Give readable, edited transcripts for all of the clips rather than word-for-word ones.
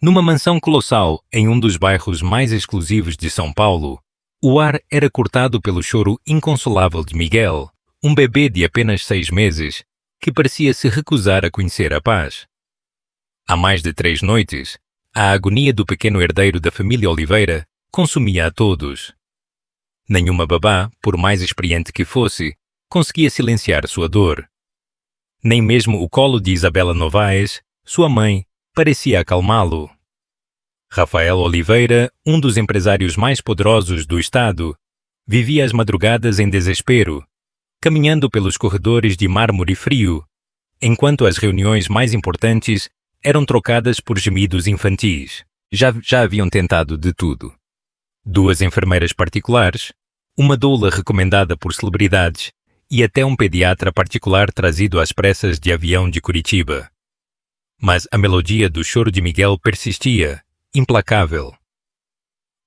Numa mansão colossal em um dos bairros mais exclusivos de São Paulo, o ar era cortado pelo choro inconsolável de Miguel, um bebê de apenas 6 meses, que parecia se recusar a conhecer a paz. Há mais de 3 noites, a agonia do pequeno herdeiro da família Oliveira consumia a todos. Nenhuma babá, por mais experiente que fosse, conseguia silenciar sua dor. Nem mesmo o colo de Isabela Novaes, sua mãe, parecia acalmá-lo. Rafael Oliveira, um dos empresários mais poderosos do estado, vivia as madrugadas em desespero, caminhando pelos corredores de mármore frio, enquanto as reuniões mais importantes eram trocadas por gemidos infantis. Já haviam tentado de tudo. 2 enfermeiras particulares, uma doula recomendada por celebridades e até um pediatra particular trazido às pressas de avião de Curitiba. Mas a melodia do choro de Miguel persistia, implacável.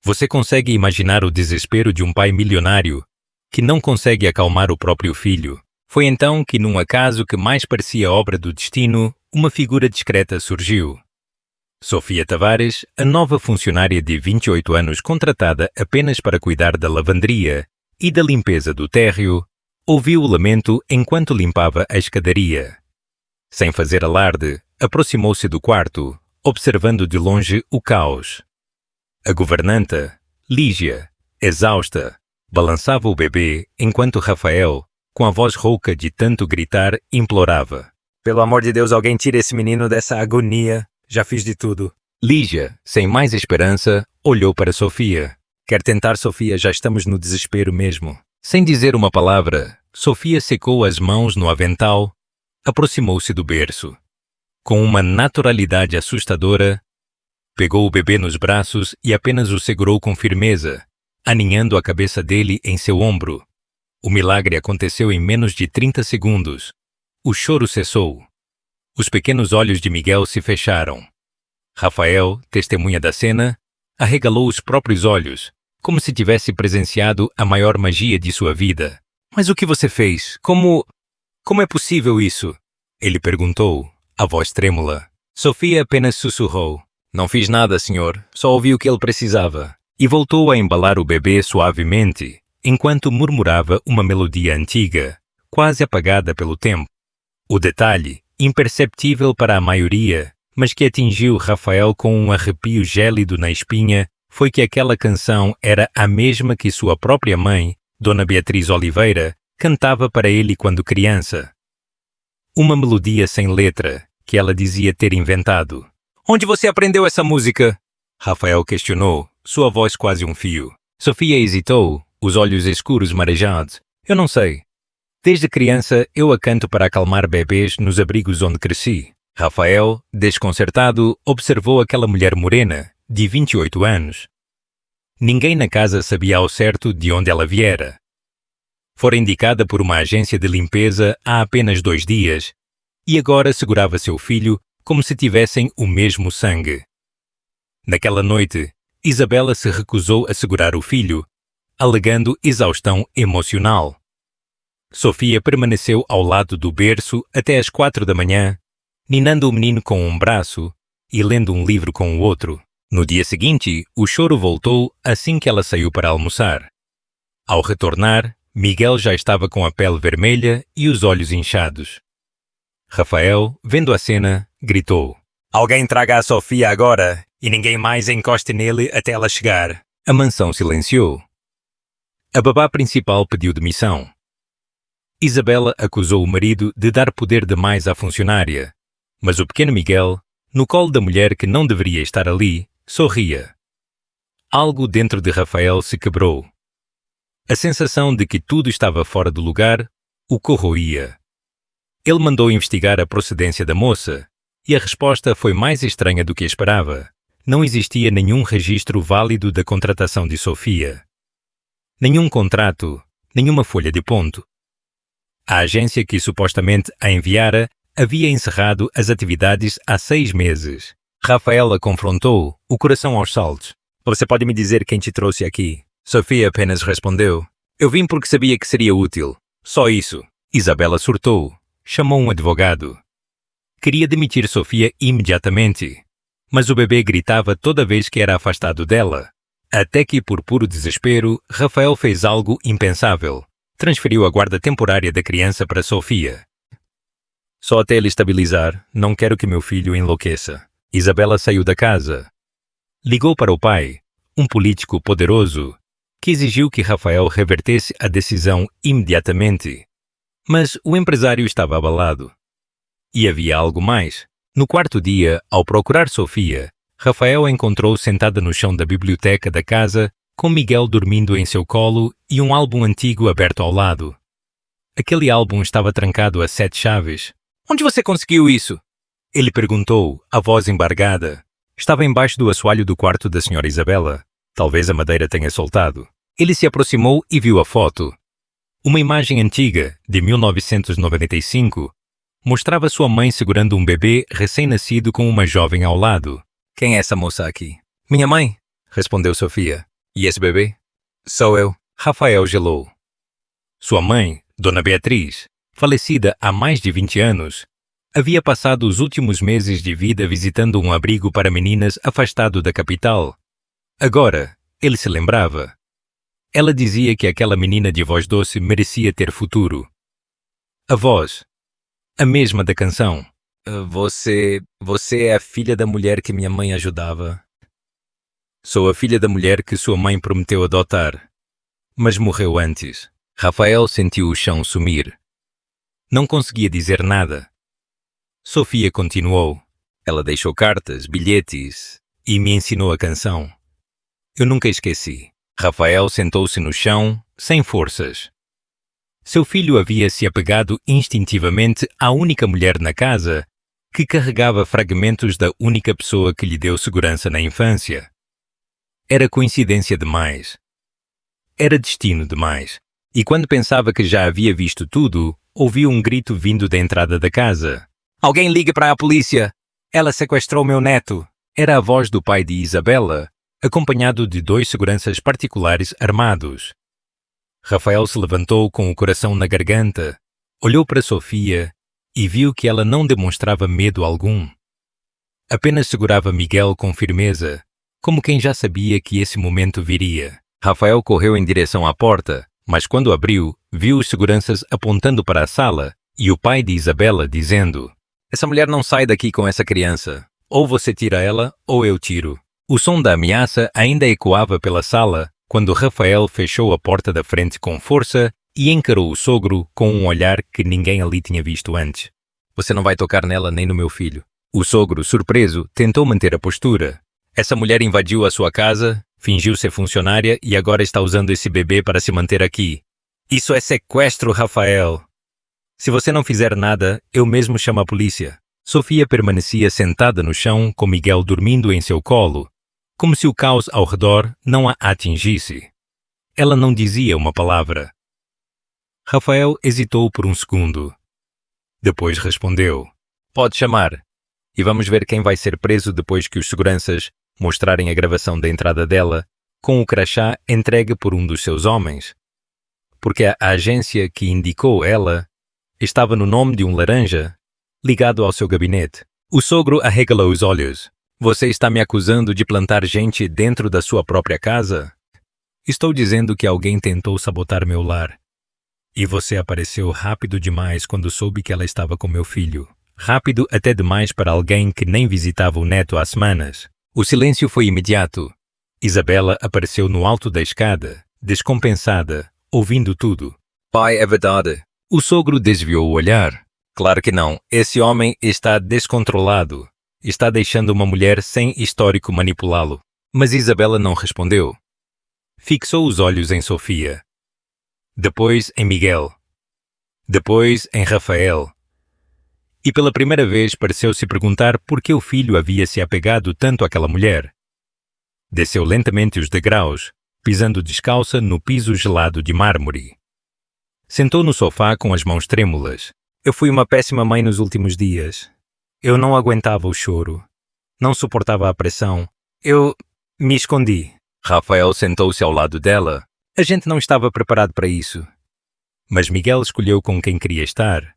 Você consegue imaginar o desespero de um pai milionário que não consegue acalmar o próprio filho? Foi então que, num acaso que mais parecia obra do destino, uma figura discreta surgiu. Sofia Tavares, a nova funcionária de 28 anos contratada apenas para cuidar da lavanderia e da limpeza do térreo, ouviu o lamento enquanto limpava a escadaria. Sem fazer alarde, aproximou-se do quarto, observando de longe o caos. A governanta, Lígia, exausta, balançava o bebê enquanto Rafael, com a voz rouca de tanto gritar, implorava: Pelo amor de Deus, alguém tire esse menino dessa agonia. Já fiz de tudo. Lígia, sem mais esperança, olhou para Sofia. Quer tentar, Sofia? Já estamos no desespero mesmo. Sem dizer uma palavra, Sofia secou as mãos no avental, aproximou-se do berço. Com uma naturalidade assustadora, pegou o bebê nos braços e apenas o segurou com firmeza, aninhando a cabeça dele em seu ombro. O milagre aconteceu em menos de 30 segundos. O choro cessou. Os pequenos olhos de Miguel se fecharam. Rafael, testemunha da cena, arregalou os próprios olhos, como se tivesse presenciado a maior magia de sua vida. Mas o que você fez? Como é possível isso? Ele perguntou, a voz trêmula. Sofia apenas sussurrou. Não fiz nada, senhor. Só ouvi o que ele precisava. E voltou a embalar o bebê suavemente, enquanto murmurava uma melodia antiga, quase apagada pelo tempo. O detalhe, imperceptível para a maioria, mas que atingiu Rafael com um arrepio gélido na espinha, foi que aquela canção era a mesma que sua própria mãe, Dona Beatriz Oliveira, cantava para ele quando criança. Uma melodia sem letra, que ela dizia ter inventado. Onde você aprendeu essa música? Rafael questionou, sua voz quase um fio. Sofia hesitou, os olhos escuros marejados. Eu não sei. Desde criança, eu a canto para acalmar bebês nos abrigos onde cresci. Rafael, desconcertado, observou aquela mulher morena, de 28 anos. Ninguém na casa sabia ao certo de onde ela viera. Fora indicada por uma agência de limpeza há apenas 2 dias, e agora segurava seu filho como se tivessem o mesmo sangue. Naquela noite, Isabela se recusou a segurar o filho, alegando exaustão emocional. Sofia permaneceu ao lado do berço até às 4 da manhã, ninando o menino com um braço e lendo um livro com o outro. No dia seguinte, o choro voltou assim que ela saiu para almoçar. Ao retornar, Miguel já estava com a pele vermelha e os olhos inchados. Rafael, vendo a cena, gritou: Alguém traga a Sofia agora e ninguém mais encoste nele até ela chegar. A mansão silenciou. A babá principal pediu demissão. Isabela acusou o marido de dar poder demais à funcionária, mas o pequeno Miguel, no colo da mulher que não deveria estar ali, sorria. Algo dentro de Rafael se quebrou. A sensação de que tudo estava fora do lugar o corroía. Ele mandou investigar a procedência da moça, e a resposta foi mais estranha do que esperava. Não existia nenhum registro válido da contratação de Sofia. Nenhum contrato, nenhuma folha de ponto. A agência que supostamente a enviara havia encerrado as atividades há 6 meses. Rafael a confrontou, o coração aos saltos. Você pode me dizer quem te trouxe aqui? Sofia apenas respondeu. Eu vim porque sabia que seria útil. Só isso. Isabela surtou. Chamou um advogado. Queria demitir Sofia imediatamente. Mas o bebê gritava toda vez que era afastado dela. Até que, por puro desespero, Rafael fez algo impensável. Transferiu a guarda temporária da criança para Sofia. Só até ele estabilizar, não quero que meu filho enlouqueça. Isabela saiu da casa. Ligou para o pai, um político poderoso, que exigiu que Rafael revertesse a decisão imediatamente. Mas o empresário estava abalado. E havia algo mais. No quarto dia, ao procurar Sofia, Rafael a encontrou sentada no chão da biblioteca da casa, com Miguel dormindo em seu colo e um álbum antigo aberto ao lado. Aquele álbum estava trancado a 7 chaves. Onde você conseguiu isso? Ele perguntou, a voz embargada. Estava embaixo do assoalho do quarto da senhora Isabela. Talvez a madeira tenha soltado. Ele se aproximou e viu a foto. Uma imagem antiga, de 1995, mostrava sua mãe segurando um bebê recém-nascido com uma jovem ao lado. Quem é essa moça aqui? Minha mãe, respondeu Sofia. E esse bebê? Sou eu. Rafael gelou. Sua mãe, Dona Beatriz, falecida há mais de 20 anos, havia passado os últimos meses de vida visitando um abrigo para meninas afastado da capital. Agora, ele se lembrava. Ela dizia que aquela menina de voz doce merecia ter futuro. A voz, a mesma da canção. Você é a filha da mulher que minha mãe ajudava. Sou a filha da mulher que sua mãe prometeu adotar, mas morreu antes. Rafael sentiu o chão sumir. Não conseguia dizer nada. Sofia continuou. Ela deixou cartas, bilhetes e me ensinou a canção. Eu nunca esqueci. Rafael sentou-se no chão, sem forças. Seu filho havia se apegado instintivamente à única mulher na casa que carregava fragmentos da única pessoa que lhe deu segurança na infância. Era coincidência demais. Era destino demais. E quando pensava que já havia visto tudo, ouviu um grito vindo da entrada da casa. Alguém ligue para a polícia! Ela sequestrou meu neto! Era a voz do pai de Isabela, acompanhado de 2 seguranças particulares armados. Rafael se levantou com o coração na garganta, olhou para Sofia e viu que ela não demonstrava medo algum. Apenas segurava Miguel com firmeza, como quem já sabia que esse momento viria. Rafael correu em direção à porta, mas quando abriu, viu os seguranças apontando para a sala e o pai de Isabela dizendo: Essa mulher não sai daqui com essa criança. Ou você tira ela, ou eu tiro. O som da ameaça ainda ecoava pela sala quando Rafael fechou a porta da frente com força e encarou o sogro com um olhar que ninguém ali tinha visto antes. Você não vai tocar nela nem no meu filho. O sogro, surpreso, tentou manter a postura. Essa mulher invadiu a sua casa, fingiu ser funcionária e agora está usando esse bebê para se manter aqui. Isso é sequestro, Rafael. Se você não fizer nada, eu mesmo chamo a polícia. Sofia permanecia sentada no chão com Miguel dormindo em seu colo, como se o caos ao redor não a atingisse. Ela não dizia uma palavra. Rafael hesitou por um segundo. Depois respondeu: Pode chamar. E vamos ver quem vai ser preso depois que os seguranças mostrarem a gravação da entrada dela com o crachá entregue por um dos seus homens. Porque a agência que indicou ela estava no nome de um laranja ligado ao seu gabinete. O sogro arregalou os olhos. Você está me acusando de plantar gente dentro da sua própria casa? Estou dizendo que alguém tentou sabotar meu lar. E você apareceu rápido demais quando soube que ela estava com meu filho. Rápido até demais para alguém que nem visitava o neto há semanas. O silêncio foi imediato. Isabela apareceu no alto da escada, descompensada, ouvindo tudo. Pai, é verdade. O sogro desviou o olhar. Claro que não. Esse homem está descontrolado. Está deixando uma mulher sem histórico manipulá-lo. Mas Isabela não respondeu. Fixou os olhos em Sofia. Depois em Miguel. Depois em Rafael. E pela primeira vez pareceu se perguntar por que o filho havia se apegado tanto àquela mulher. Desceu lentamente os degraus, pisando descalça no piso gelado de mármore. Sentou no sofá com as mãos trêmulas. Eu fui uma péssima mãe nos últimos dias. Eu não aguentava o choro. Não suportava a pressão. Eu me escondi. Rafael sentou-se ao lado dela. A gente não estava preparado para isso. Mas Miguel escolheu com quem queria estar.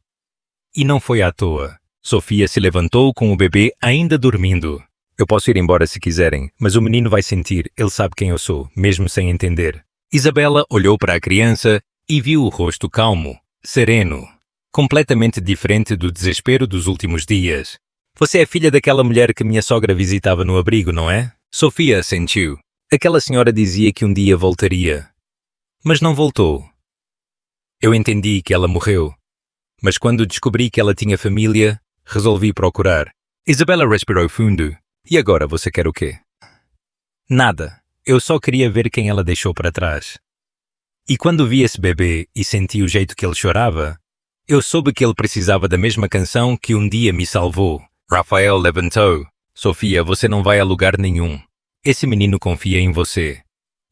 E não foi à toa. Sofia se levantou com o bebê ainda dormindo. Eu posso ir embora se quiserem, mas o menino vai sentir, ele sabe quem eu sou, mesmo sem entender. Isabela olhou para a criança e viu o rosto calmo, sereno, completamente diferente do desespero dos últimos dias. Você é filha daquela mulher que minha sogra visitava no abrigo, não é? Sofia assentiu. Aquela senhora dizia que um dia voltaria. Mas não voltou. Eu entendi que ela morreu, mas quando descobri que ela tinha família, resolvi procurar. Isabela respirou fundo. E agora você quer o quê? Nada. Eu só queria ver quem ela deixou para trás. E quando vi esse bebê e senti o jeito que ele chorava, eu soube que ele precisava da mesma canção que um dia me salvou. Rafael levantou. Sofia, você não vai a lugar nenhum. Esse menino confia em você.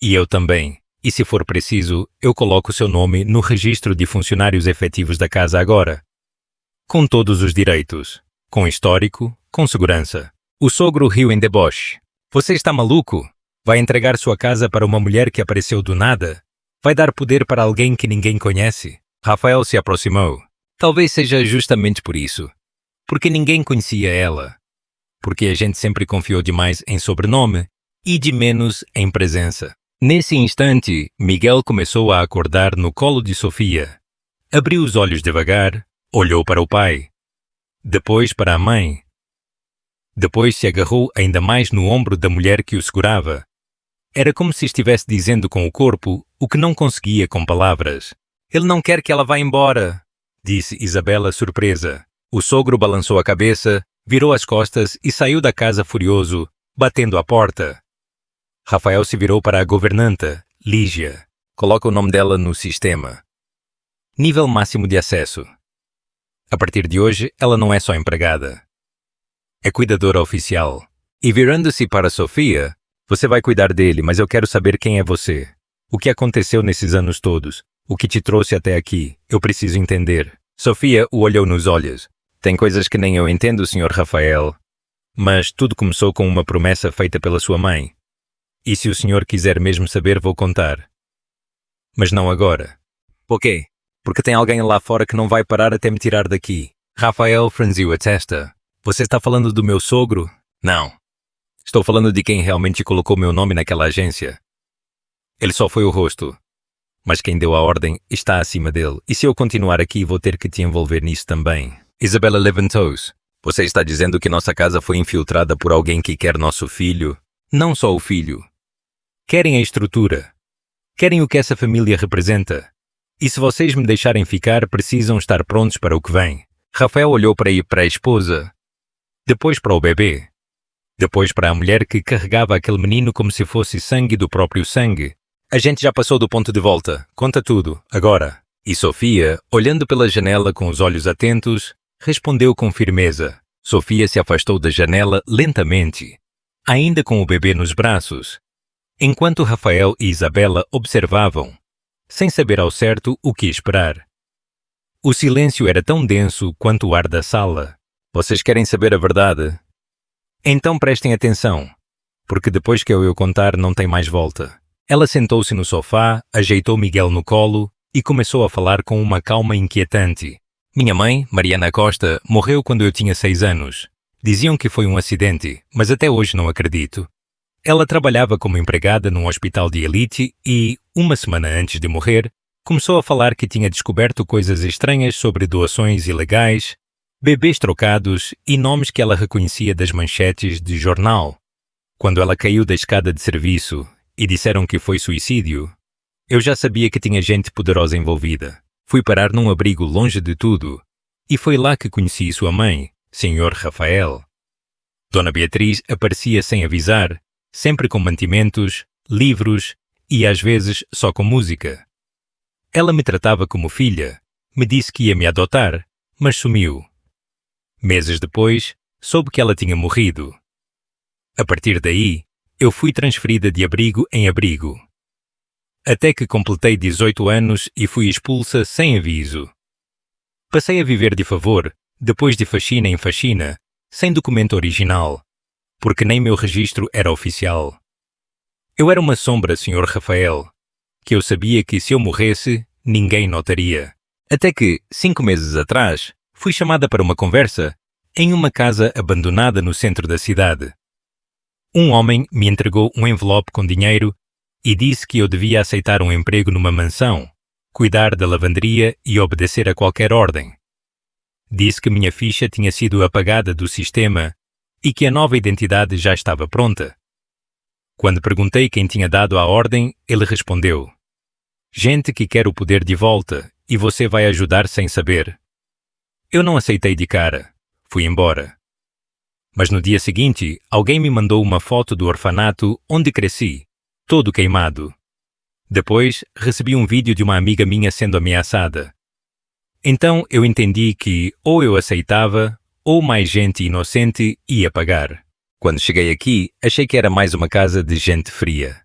E eu também. E se for preciso, eu coloco seu nome no registro de funcionários efetivos da casa agora. Com todos os direitos. Com histórico, com segurança. O sogro riu em deboche. Você está maluco? Vai entregar sua casa para uma mulher que apareceu do nada? Vai dar poder para alguém que ninguém conhece? Rafael se aproximou. Talvez seja justamente por isso. Porque ninguém conhecia ela. Porque a gente sempre confiou demais em sobrenome e de menos em presença. Nesse instante, Miguel começou a acordar no colo de Sofia. Abriu os olhos devagar, olhou para o pai. Depois para a mãe. Depois se agarrou ainda mais no ombro da mulher que o segurava. Era como se estivesse dizendo com o corpo o que não conseguia com palavras. Ele não quer que ela vá embora, disse Isabela surpresa. O sogro balançou a cabeça, virou as costas e saiu da casa furioso, batendo à porta. Rafael se virou para a governanta, Lígia. Coloca o nome dela no sistema. Nível máximo de acesso. A partir de hoje, ela não é só empregada. É cuidadora oficial. E virando-se para Sofia, você vai cuidar dele, mas eu quero saber quem é você. O que aconteceu nesses anos todos? O que te trouxe até aqui? Eu preciso entender. Sofia o olhou nos olhos. Tem coisas que nem eu entendo, Sr. Rafael. Mas tudo começou com uma promessa feita pela sua mãe. E se o senhor quiser mesmo saber, vou contar. Mas não agora. Por quê? Porque tem alguém lá fora que não vai parar até me tirar daqui. Rafael franziu a testa. Você está falando do meu sogro? Não. Estou falando de quem realmente colocou meu nome naquela agência. Ele só foi o rosto. Mas quem deu a ordem está acima dele. E se eu continuar aqui, vou ter que te envolver nisso também. Isabela levantou-se. Você está dizendo que nossa casa foi infiltrada por alguém que quer nosso filho? Não só o filho. Querem a estrutura. Querem o que essa família representa. E se vocês me deixarem ficar, precisam estar prontos para o que vem. Rafael olhou para a esposa. Depois para o bebê. Depois para a mulher que carregava aquele menino como se fosse sangue do próprio sangue. A gente já passou do ponto de volta. Conta tudo, agora. E Sofia, olhando pela janela com os olhos atentos, respondeu com firmeza. Sofia se afastou da janela lentamente, ainda com o bebê nos braços, enquanto Rafael e Isabela observavam, sem saber ao certo o que esperar. O silêncio era tão denso quanto o ar da sala. Vocês querem saber a verdade? Então prestem atenção, porque depois que eu contar não tem mais volta. Ela sentou-se no sofá, ajeitou Miguel no colo e começou a falar com uma calma inquietante. Minha mãe, Mariana Costa, morreu quando eu tinha 6 anos. Diziam que foi um acidente, mas até hoje não acredito. Ela trabalhava como empregada num hospital de elite e, uma semana antes de morrer, começou a falar que tinha descoberto coisas estranhas sobre doações ilegais, bebês trocados e nomes que ela reconhecia das manchetes de jornal. Quando ela caiu da escada de serviço e disseram que foi suicídio, eu já sabia que tinha gente poderosa envolvida. Fui parar num abrigo longe de tudo e foi lá que conheci sua mãe, Sr. Rafael. Dona Beatriz aparecia sem avisar, sempre com mantimentos, livros e às vezes só com música. Ela me tratava como filha, me disse que ia me adotar, mas sumiu. Meses depois, soube que ela tinha morrido. A partir daí, eu fui transferida de abrigo em abrigo. Até que completei 18 anos e fui expulsa sem aviso. Passei a viver de favor, depois de faxina em faxina, sem documento original, porque nem meu registro era oficial. Eu era uma sombra, Sr. Rafael, que eu sabia que se eu morresse, ninguém notaria. Até que, 5 meses atrás, fui chamada para uma conversa em uma casa abandonada no centro da cidade. Um homem me entregou um envelope com dinheiro e disse que eu devia aceitar um emprego numa mansão, cuidar da lavanderia e obedecer a qualquer ordem. Disse que minha ficha tinha sido apagada do sistema e que a nova identidade já estava pronta. Quando perguntei quem tinha dado a ordem, ele respondeu: "Gente que quer o poder de volta e você vai ajudar sem saber." Eu não aceitei de cara. Fui embora. Mas no dia seguinte, alguém me mandou uma foto do orfanato onde cresci, todo queimado. Depois, recebi um vídeo de uma amiga minha sendo ameaçada. Então eu entendi que ou eu aceitava, ou mais gente inocente ia pagar. Quando cheguei aqui, achei que era mais uma casa de gente fria.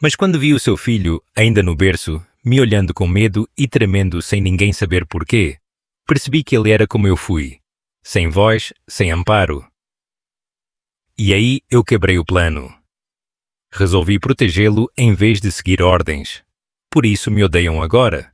Mas quando vi o seu filho, ainda no berço, me olhando com medo e tremendo sem ninguém saber porquê, percebi que ele era como eu fui, sem voz, sem amparo. E aí eu quebrei o plano. Resolvi protegê-lo em vez de seguir ordens. Por isso me odeiam agora.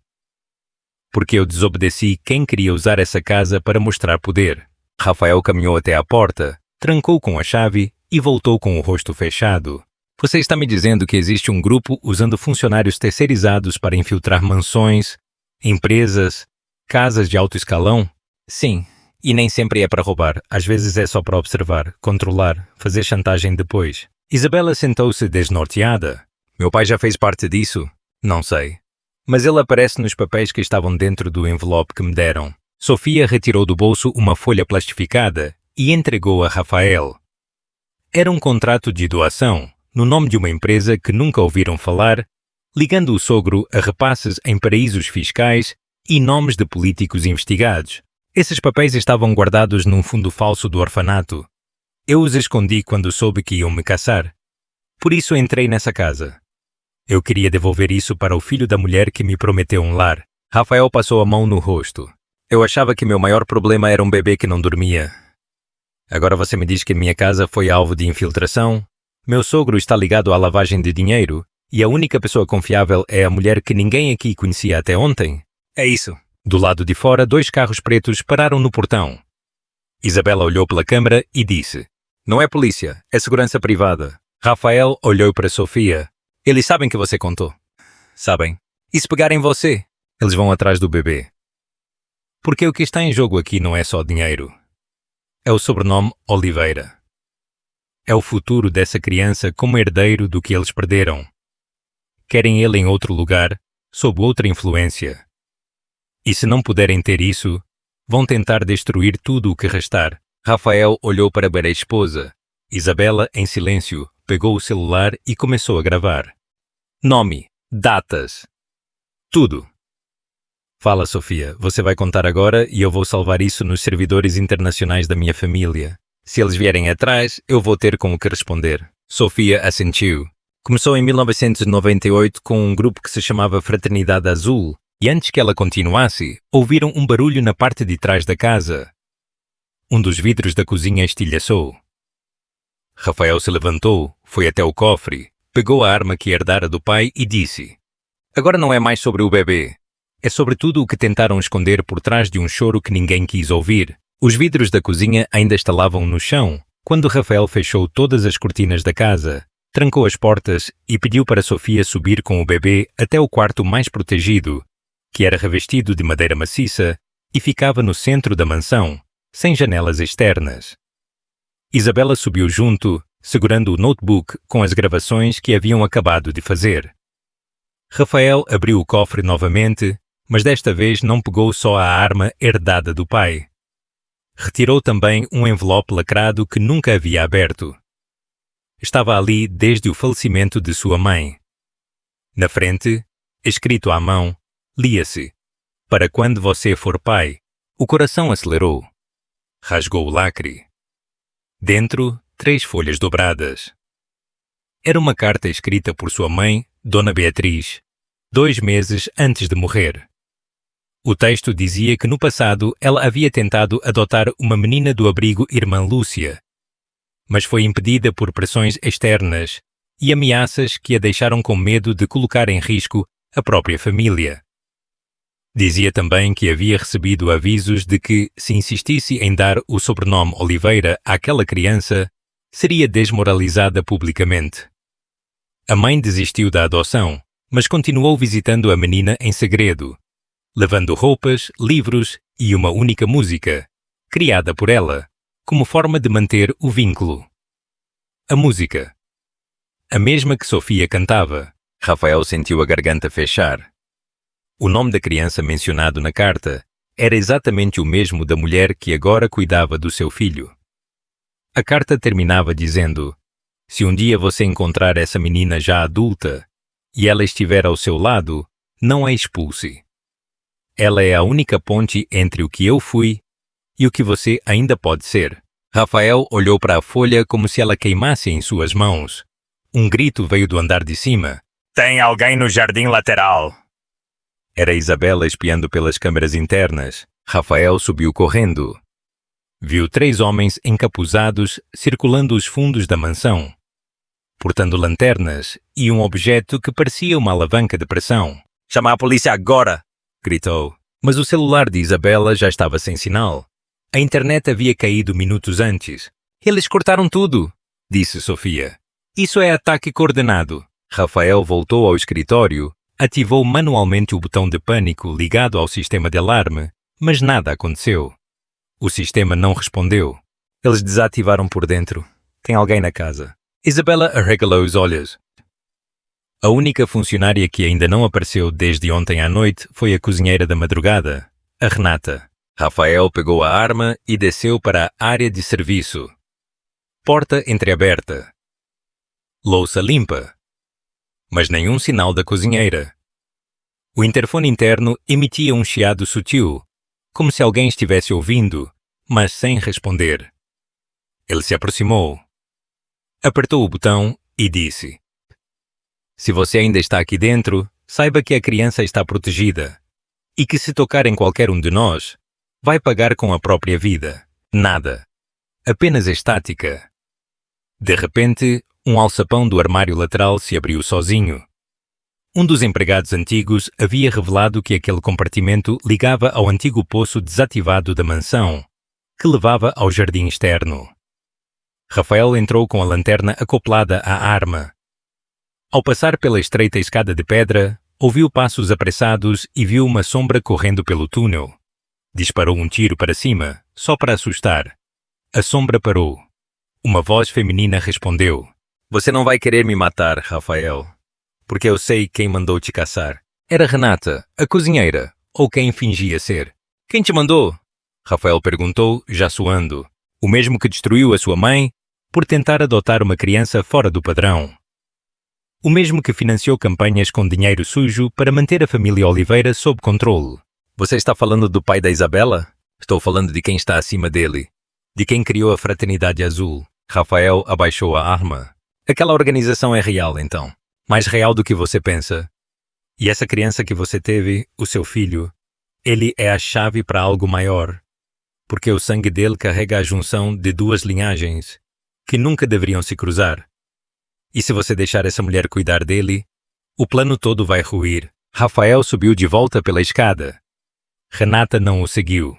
Porque eu desobedeci quem queria usar essa casa para mostrar poder. Rafael caminhou até à porta, trancou com a chave e voltou com o rosto fechado. Você está me dizendo que existe um grupo usando funcionários terceirizados para infiltrar mansões, empresas, casas de alto escalão? Sim, e nem sempre é para roubar. Às vezes é só para observar, controlar, fazer chantagem depois. Isabela sentou-se desnorteada. Meu pai já fez parte disso? Não sei. Mas ele aparece nos papéis que estavam dentro do envelope que me deram. Sofia retirou do bolso uma folha plastificada e entregou a Rafael. Era um contrato de doação, no nome de uma empresa que nunca ouviram falar, ligando o sogro a repasses em paraísos fiscais e nomes de políticos investigados. Esses papéis estavam guardados num fundo falso do orfanato. Eu os escondi quando soube que iam me caçar. Por isso entrei nessa casa. Eu queria devolver isso para o filho da mulher que me prometeu um lar. Rafael passou a mão no rosto. Eu achava que meu maior problema era um bebê que não dormia. Agora você me diz que minha casa foi alvo de infiltração? Meu sogro está ligado à lavagem de dinheiro e a única pessoa confiável é a mulher que ninguém aqui conhecia até ontem? É isso. Do lado de fora, 2 carros pretos pararam no portão. Isabela olhou pela câmara e disse: "Não é polícia, é segurança privada." Rafael olhou para Sofia. "Eles sabem que você contou." "Sabem. E se pegarem você?" "Eles vão atrás do bebê." Porque o que está em jogo aqui não é só dinheiro. É o sobrenome Oliveira. É o futuro dessa criança como herdeiro do que eles perderam. Querem ele em outro lugar, sob outra influência. E se não puderem ter isso, vão tentar destruir tudo o que restar. Rafael olhou para ver a esposa. Isabela, em silêncio, pegou o celular e começou a gravar. Nome, datas, tudo. Fala, Sofia, você vai contar agora e eu vou salvar isso nos servidores internacionais da minha família. Se eles vierem atrás, eu vou ter com o que responder. Sofia assentiu. Começou em 1998 com um grupo que se chamava Fraternidade Azul, e antes que ela continuasse, ouviram um barulho na parte de trás da casa. Um dos vidros da cozinha estilhaçou. Rafael se levantou, foi até o cofre, pegou a arma que herdara do pai e disse: "Agora não é mais sobre o bebê. É sobre tudo o que tentaram esconder por trás de um choro que ninguém quis ouvir." Os vidros da cozinha ainda estalavam no chão, quando Rafael fechou todas as cortinas da casa, trancou as portas e pediu para Sofia subir com o bebê até o quarto mais protegido, que era revestido de madeira maciça e ficava no centro da mansão, sem janelas externas. Isabela subiu junto, segurando o notebook com as gravações que haviam acabado de fazer. Rafael abriu o cofre novamente, mas desta vez não pegou só a arma herdada do pai. Retirou também um envelope lacrado que nunca havia aberto. Estava ali desde o falecimento de sua mãe. Na frente, escrito à mão, lia-se: "Para quando você for pai." O coração acelerou. Rasgou o lacre. Dentro, 3 folhas dobradas. Era uma carta escrita por sua mãe, Dona Beatriz, 2 meses antes de morrer. O texto dizia que no passado ela havia tentado adotar uma menina do abrigo Irmã Lúcia, mas foi impedida por pressões externas e ameaças que a deixaram com medo de colocar em risco a própria família. Dizia também que havia recebido avisos de que, se insistisse em dar o sobrenome Oliveira àquela criança, seria desmoralizada publicamente. A mãe desistiu da adoção, mas continuou visitando a menina em segredo, levando roupas, livros e uma única música, criada por ela, como forma de manter o vínculo. A música. A mesma que Sofia cantava. Rafael sentiu a garganta fechar. O nome da criança mencionado na carta era exatamente o mesmo da mulher que agora cuidava do seu filho. A carta terminava dizendo: se um dia você encontrar essa menina já adulta e ela estiver ao seu lado, não a expulse. Ela é a única ponte entre o que eu fui e o que você ainda pode ser. Rafael olhou para a folha como se ela queimasse em suas mãos. Um grito veio do andar de cima. Tem alguém no jardim lateral! Era Isabela espiando pelas câmeras internas. Rafael subiu correndo. Viu 3 homens encapuzados circulando os fundos da mansão, portando lanternas e um objeto que parecia uma alavanca de pressão. Chama a polícia agora! Gritou. Mas o celular de Isabela já estava sem sinal. A internet havia caído minutos antes. Eles cortaram tudo, disse Sofia. Isso é ataque coordenado. Rafael voltou ao escritório, ativou manualmente o botão de pânico ligado ao sistema de alarme, mas nada aconteceu. O sistema não respondeu. Eles desativaram por dentro. Tem alguém na casa. Isabela arregalou os olhos. A única funcionária que ainda não apareceu desde ontem à noite foi a cozinheira da madrugada, a Renata. Rafael pegou a arma e desceu para a área de serviço. Porta entreaberta. Louça limpa. Mas nenhum sinal da cozinheira. O interfone interno emitia um chiado sutil, como se alguém estivesse ouvindo, mas sem responder. Ele se aproximou. Apertou o botão e disse: se você ainda está aqui dentro, saiba que a criança está protegida e que se tocar em qualquer um de nós, vai pagar com a própria vida. Nada. Apenas estática. De repente, um alçapão do armário lateral se abriu sozinho. Um dos empregados antigos havia revelado que aquele compartimento ligava ao antigo poço desativado da mansão, que levava ao jardim externo. Rafael entrou com a lanterna acoplada à arma. Ao passar pela estreita escada de pedra, ouviu passos apressados e viu uma sombra correndo pelo túnel. Disparou um tiro para cima, só para assustar. A sombra parou. Uma voz feminina respondeu: você não vai querer me matar, Rafael, porque eu sei quem mandou te caçar. Era Renata, a cozinheira, ou quem fingia ser. Quem te mandou? Rafael perguntou, já suando. O mesmo que destruiu a sua mãe por tentar adotar uma criança fora do padrão. O mesmo que financiou campanhas com dinheiro sujo para manter a família Oliveira sob controle. Você está falando do pai da Isabela? Estou falando de quem está acima dele. De quem criou a Fraternidade Azul. Rafael abaixou a arma. Aquela organização é real, então. Mais real do que você pensa. E essa criança que você teve, o seu filho, ele é a chave para algo maior. Porque o sangue dele carrega a junção de 2 linhagens que nunca deveriam se cruzar. E se você deixar essa mulher cuidar dele, o plano todo vai ruir. Rafael subiu de volta pela escada. Renata não o seguiu.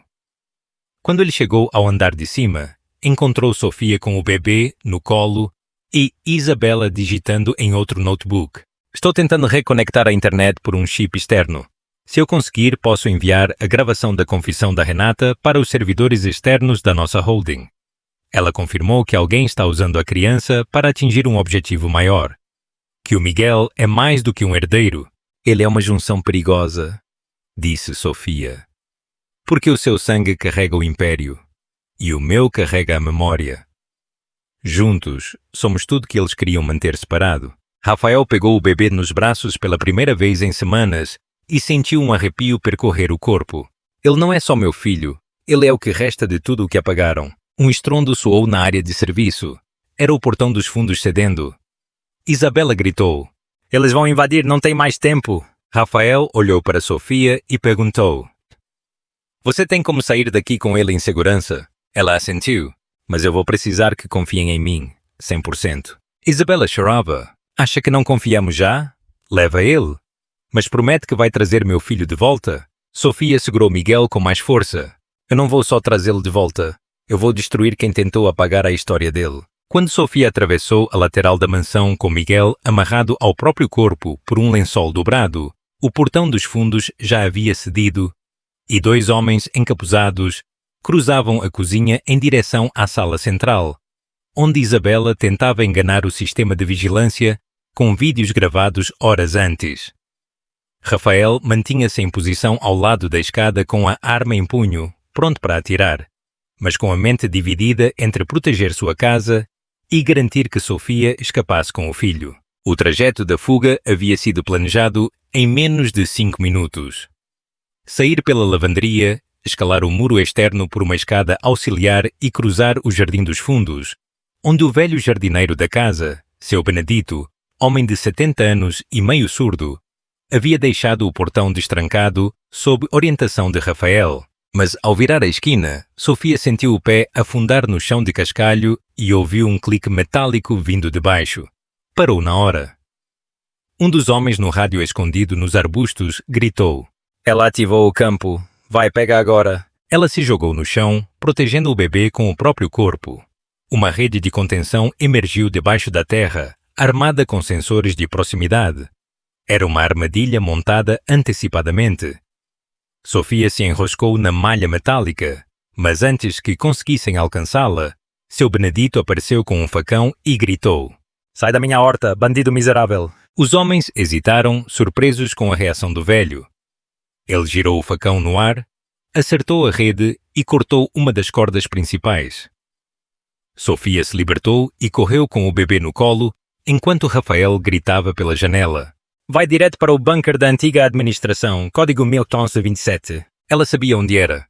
Quando ele chegou ao andar de cima, encontrou Sofia com o bebê no colo e Isabela digitando em outro notebook. Estou tentando reconectar a internet por um chip externo. Se eu conseguir, posso enviar a gravação da confissão da Renata para os servidores externos da nossa holding. Ela confirmou que alguém está usando a criança para atingir um objetivo maior. Que o Miguel é mais do que um herdeiro. Ele é uma junção perigosa, disse Sofia. Porque o seu sangue carrega o império e o meu carrega a memória. Juntos, somos tudo que eles queriam manter separado. Rafael pegou o bebê nos braços pela primeira vez em semanas e sentiu um arrepio percorrer o corpo. Ele não é só meu filho, ele é o que resta de tudo o que apagaram. Um estrondo soou na área de serviço. Era o portão dos fundos cedendo. Isabela gritou: eles vão invadir, não tem mais tempo. Rafael olhou para Sofia e perguntou: você tem como sair daqui com ele em segurança? Ela assentiu. Mas eu vou precisar que confiem em mim, 100%. Isabela chorava. Acha que não confiamos já? Leva ele. Mas promete que vai trazer meu filho de volta? Sofia segurou Miguel com mais força. Eu não vou só trazê-lo de volta. Eu vou destruir quem tentou apagar a história dele. Quando Sofia atravessou a lateral da mansão com Miguel amarrado ao próprio corpo por um lençol dobrado, o portão dos fundos já havia cedido e 2 homens encapuzados cruzavam a cozinha em direção à sala central, onde Isabela tentava enganar o sistema de vigilância com vídeos gravados horas antes. Rafael mantinha-se em posição ao lado da escada com a arma em punho, pronto para atirar, mas com a mente dividida entre proteger sua casa e garantir que Sofia escapasse com o filho. O trajeto da fuga havia sido planejado em menos de 5 minutos. Sair pela lavanderia, escalar o muro externo por uma escada auxiliar e cruzar o jardim dos fundos, onde o velho jardineiro da casa, seu Benedito, homem de 70 anos e meio surdo, havia deixado o portão destrancado sob orientação de Rafael. Mas ao virar a esquina, Sofia sentiu o pé afundar no chão de cascalho e ouviu um clique metálico vindo de baixo. Parou na hora. Um dos homens no rádio escondido nos arbustos gritou: Ela ativou o campo. Vai, pega agora. Ela se jogou no chão, protegendo o bebê com o próprio corpo. Uma rede de contenção emergiu debaixo da terra, armada com sensores de proximidade. Era uma armadilha montada antecipadamente. Sofia se enroscou na malha metálica, mas antes que conseguissem alcançá-la, seu Benedito apareceu com um facão e gritou: Sai da minha horta, bandido miserável! Os homens hesitaram, surpresos com a reação do velho. Ele girou o facão no ar, acertou a rede e cortou uma das cordas principais. Sofia se libertou e correu com o bebê no colo, enquanto Rafael gritava pela janela: Vai direto para o bunker da antiga administração, código 1127. Ela sabia onde era.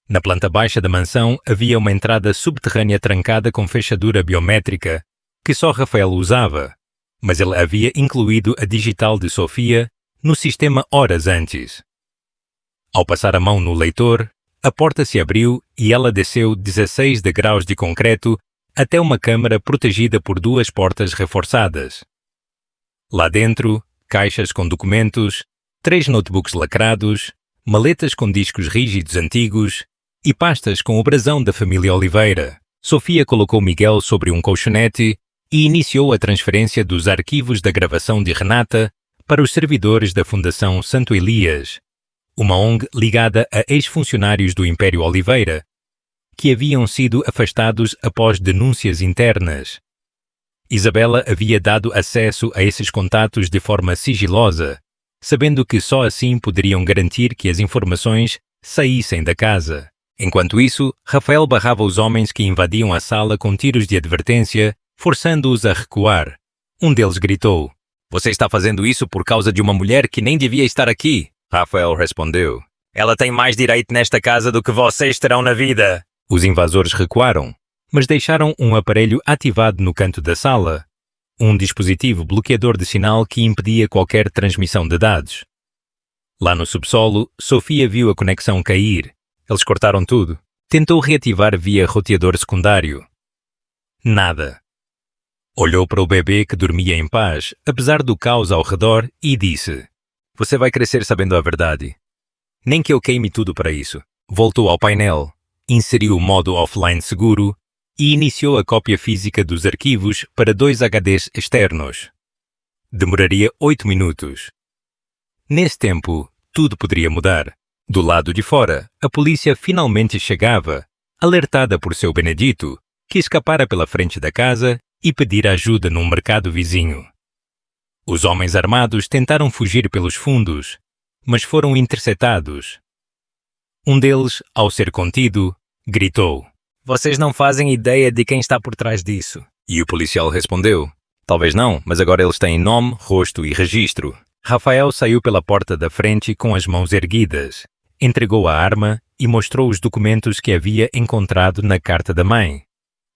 Na planta baixa da mansão havia uma entrada subterrânea trancada com fechadura biométrica, que só Rafael usava, mas ele havia incluído a digital de Sofia no sistema horas antes. Ao passar a mão no leitor, a porta se abriu e ela desceu 16 degraus de concreto até uma câmara protegida por 2 portas reforçadas. Lá dentro, caixas com documentos, 3 notebooks lacrados, maletas com discos rígidos antigos e pastas com o brasão da família Oliveira. Sofia colocou Miguel sobre um colchonete e iniciou a transferência dos arquivos da gravação de Renata para os servidores da Fundação Santo Elias, uma ONG ligada a ex-funcionários do Império Oliveira, que haviam sido afastados após denúncias internas. Isabela havia dado acesso a esses contatos de forma sigilosa, sabendo que só assim poderiam garantir que as informações saíssem da casa. Enquanto isso, Rafael barrava os homens que invadiam a sala com tiros de advertência, forçando-os a recuar. Um deles gritou: Você está fazendo isso por causa de uma mulher que nem devia estar aqui. Rafael respondeu: Ela tem mais direito nesta casa do que vocês terão na vida. Os invasores recuaram, mas deixaram um aparelho ativado no canto da sala, um dispositivo bloqueador de sinal que impedia qualquer transmissão de dados. Lá no subsolo, Sofia viu a conexão cair. Eles cortaram tudo. Tentou reativar via roteador secundário. Nada. Olhou para o bebê que dormia em paz, apesar do caos ao redor, e disse: Você vai crescer sabendo a verdade. Nem que eu queime tudo para isso. Voltou ao painel, inseriu o modo offline seguro e iniciou a cópia física dos arquivos para 2 HDs externos. Demoraria 8 minutos. Nesse tempo, tudo poderia mudar. Do lado de fora, a polícia finalmente chegava, alertada por seu Benedito, que escapara pela frente da casa e pedir ajuda num mercado vizinho. Os homens armados tentaram fugir pelos fundos, mas foram interceptados. Um deles, ao ser contido, gritou: Vocês não fazem ideia de quem está por trás disso. E o policial respondeu: Talvez não, mas agora eles têm nome, rosto e registro. Rafael saiu pela porta da frente com as mãos erguidas, entregou a arma e mostrou os documentos que havia encontrado na carta da mãe.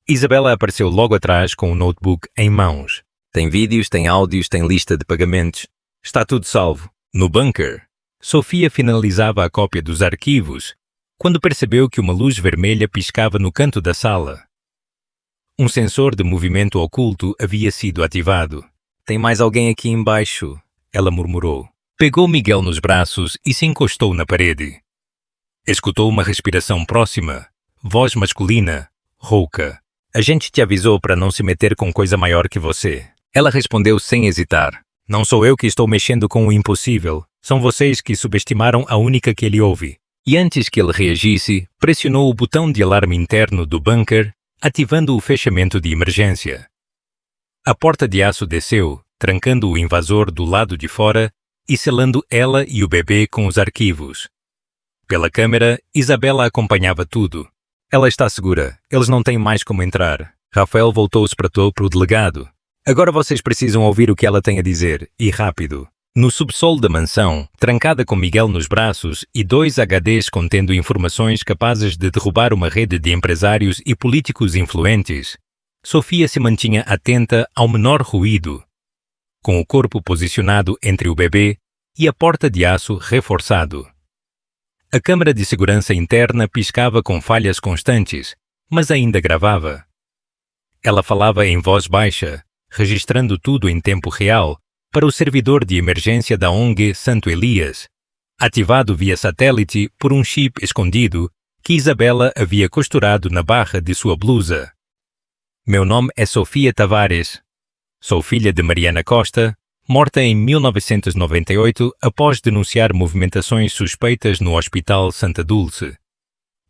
Isabela apareceu logo atrás com o notebook em mãos. Tem vídeos, tem áudios, tem lista de pagamentos. Está tudo salvo. No bunker. Sofia finalizava a cópia dos arquivos quando percebeu que uma luz vermelha piscava no canto da sala. Um sensor de movimento oculto havia sido ativado. Tem mais alguém aqui embaixo, ela murmurou. Pegou Miguel nos braços e se encostou na parede. Escutou uma respiração próxima, voz masculina, rouca. A gente te avisou para não se meter com coisa maior que você. Ela respondeu sem hesitar. Não sou eu que estou mexendo com o impossível. São vocês que subestimaram a única que ele ouve. E antes que ele reagisse, pressionou o botão de alarme interno do bunker, ativando o fechamento de emergência. A porta de aço desceu, trancando o invasor do lado de fora e selando ela e o bebê com os arquivos. Pela câmera, Isabela acompanhava tudo. Ela está segura. Eles não têm mais como entrar. Rafael voltou-se para o delegado. Agora vocês precisam ouvir o que ela tem a dizer, e rápido. No subsolo da mansão, trancada com Miguel nos braços e 2 HDs contendo informações capazes de derrubar uma rede de empresários e políticos influentes, Sofia se mantinha atenta ao menor ruído, com o corpo posicionado entre o bebê e a porta de aço reforçado. A câmara de segurança interna piscava com falhas constantes, mas ainda gravava. Ela falava em voz baixa, registrando tudo em tempo real, para o servidor de emergência da ONG Santo Elias, ativado via satélite por um chip escondido que Isabela havia costurado na barra de sua blusa. Meu nome é Sofia Tavares. Sou filha de Mariana Costa, morta em 1998 após denunciar movimentações suspeitas no Hospital Santa Dulce.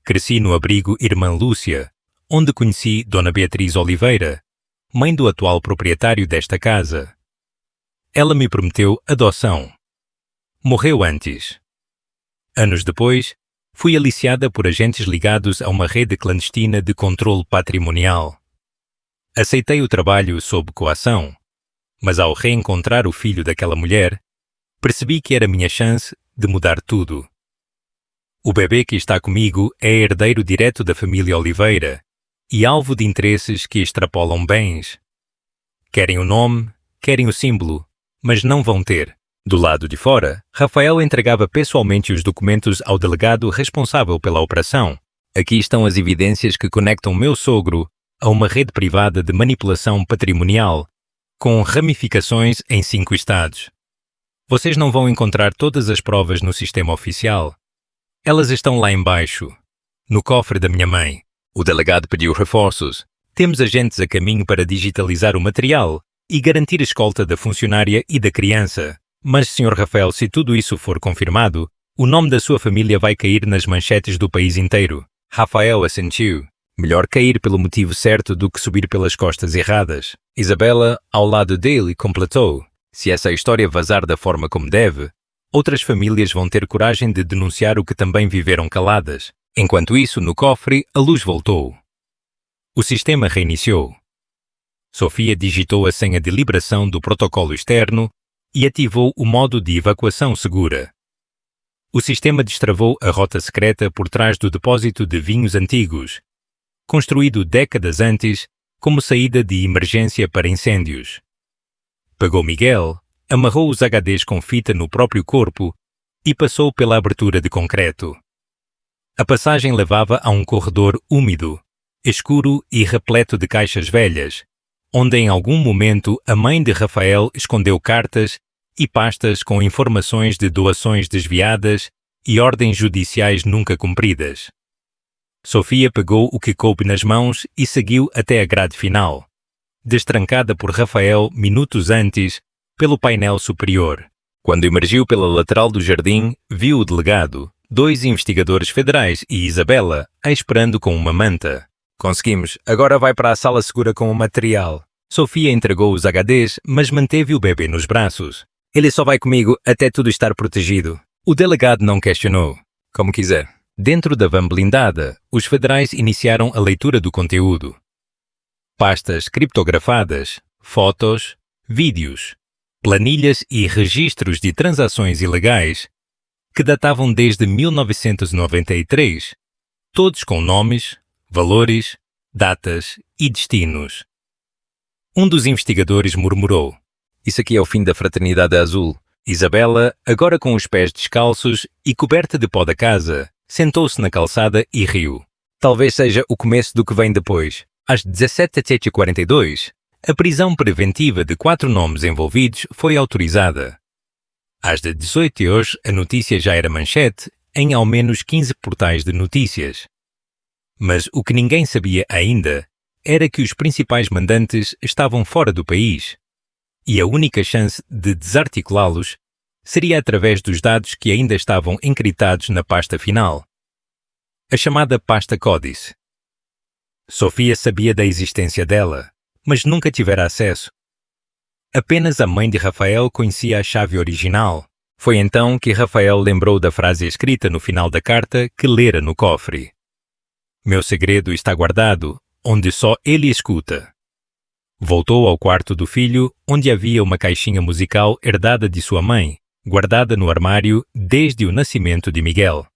Cresci no abrigo Irmã Lúcia, onde conheci Dona Beatriz Oliveira, mãe do atual proprietário desta casa. Ela me prometeu adoção. Morreu antes. Anos depois, fui aliciada por agentes ligados a uma rede clandestina de controle patrimonial. Aceitei o trabalho sob coação, mas ao reencontrar o filho daquela mulher, percebi que era minha chance de mudar tudo. O bebê que está comigo é herdeiro direto da família Oliveira e alvo de interesses que extrapolam bens. Querem o nome, querem o símbolo, mas não vão ter. Do lado de fora, Rafael entregava pessoalmente os documentos ao delegado responsável pela operação. Aqui estão as evidências que conectam meu sogro a uma rede privada de manipulação patrimonial, com ramificações em 5 estados. Vocês não vão encontrar todas as provas no sistema oficial. Elas estão lá embaixo, no cofre da minha mãe. O delegado pediu reforços. Temos agentes a caminho para digitalizar o material e garantir a escolta da funcionária e da criança. Mas, Sr. Rafael, se tudo isso for confirmado, o nome da sua família vai cair nas manchetes do país inteiro. Rafael assentiu. Melhor cair pelo motivo certo do que subir pelas costas erradas. Isabela, ao lado dele, completou. Se essa história vazar da forma como deve, outras famílias vão ter coragem de denunciar o que também viveram caladas. Enquanto isso, no cofre, a luz voltou. O sistema reiniciou. Sofia digitou a senha de liberação do protocolo externo e ativou o modo de evacuação segura. O sistema destravou a rota secreta por trás do depósito de vinhos antigos, construído décadas antes como saída de emergência para incêndios. Pegou Miguel, amarrou os HDs com fita no próprio corpo e passou pela abertura de concreto. A passagem levava a um corredor úmido, escuro e repleto de caixas velhas, onde em algum momento a mãe de Rafael escondeu cartas e pastas com informações de doações desviadas e ordens judiciais nunca cumpridas. Sofia pegou o que coube nas mãos e seguiu até a grade final, destrancada por Rafael minutos antes pelo painel superior. Quando emergiu pela lateral do jardim, viu o delegado, 2 investigadores federais e Isabela a esperando com uma manta. Conseguimos, agora vai para a sala segura com o material. Sofia entregou os HDs, mas manteve o bebê nos braços. Ele só vai comigo até tudo estar protegido. O delegado não questionou. Como quiser. Dentro da van blindada, os federais iniciaram a leitura do conteúdo. Pastas criptografadas, fotos, vídeos, planilhas e registros de transações ilegais que datavam desde 1993, todos com nomes, valores, datas e destinos. Um dos investigadores murmurou. Isso aqui é o fim da Fraternidade Azul. Isabela, agora com os pés descalços e coberta de pó da casa, sentou-se na calçada e riu. Talvez seja o começo do que vem depois. Às 17h42, a prisão preventiva de 4 nomes envolvidos foi autorizada. Às 18h, a notícia já era manchete em ao menos 15 portais de notícias. Mas o que ninguém sabia ainda era que os principais mandantes estavam fora do país, e a única chance de desarticulá-los seria através dos dados que ainda estavam encriptados na pasta final, a chamada pasta códice. Sofia sabia da existência dela, mas nunca tivera acesso. Apenas a mãe de Rafael conhecia a chave original. Foi então que Rafael lembrou da frase escrita no final da carta que lera no cofre. Meu segredo está guardado, onde só ele escuta. Voltou ao quarto do filho, onde havia uma caixinha musical herdada de sua mãe, guardada no armário desde o nascimento de Miguel.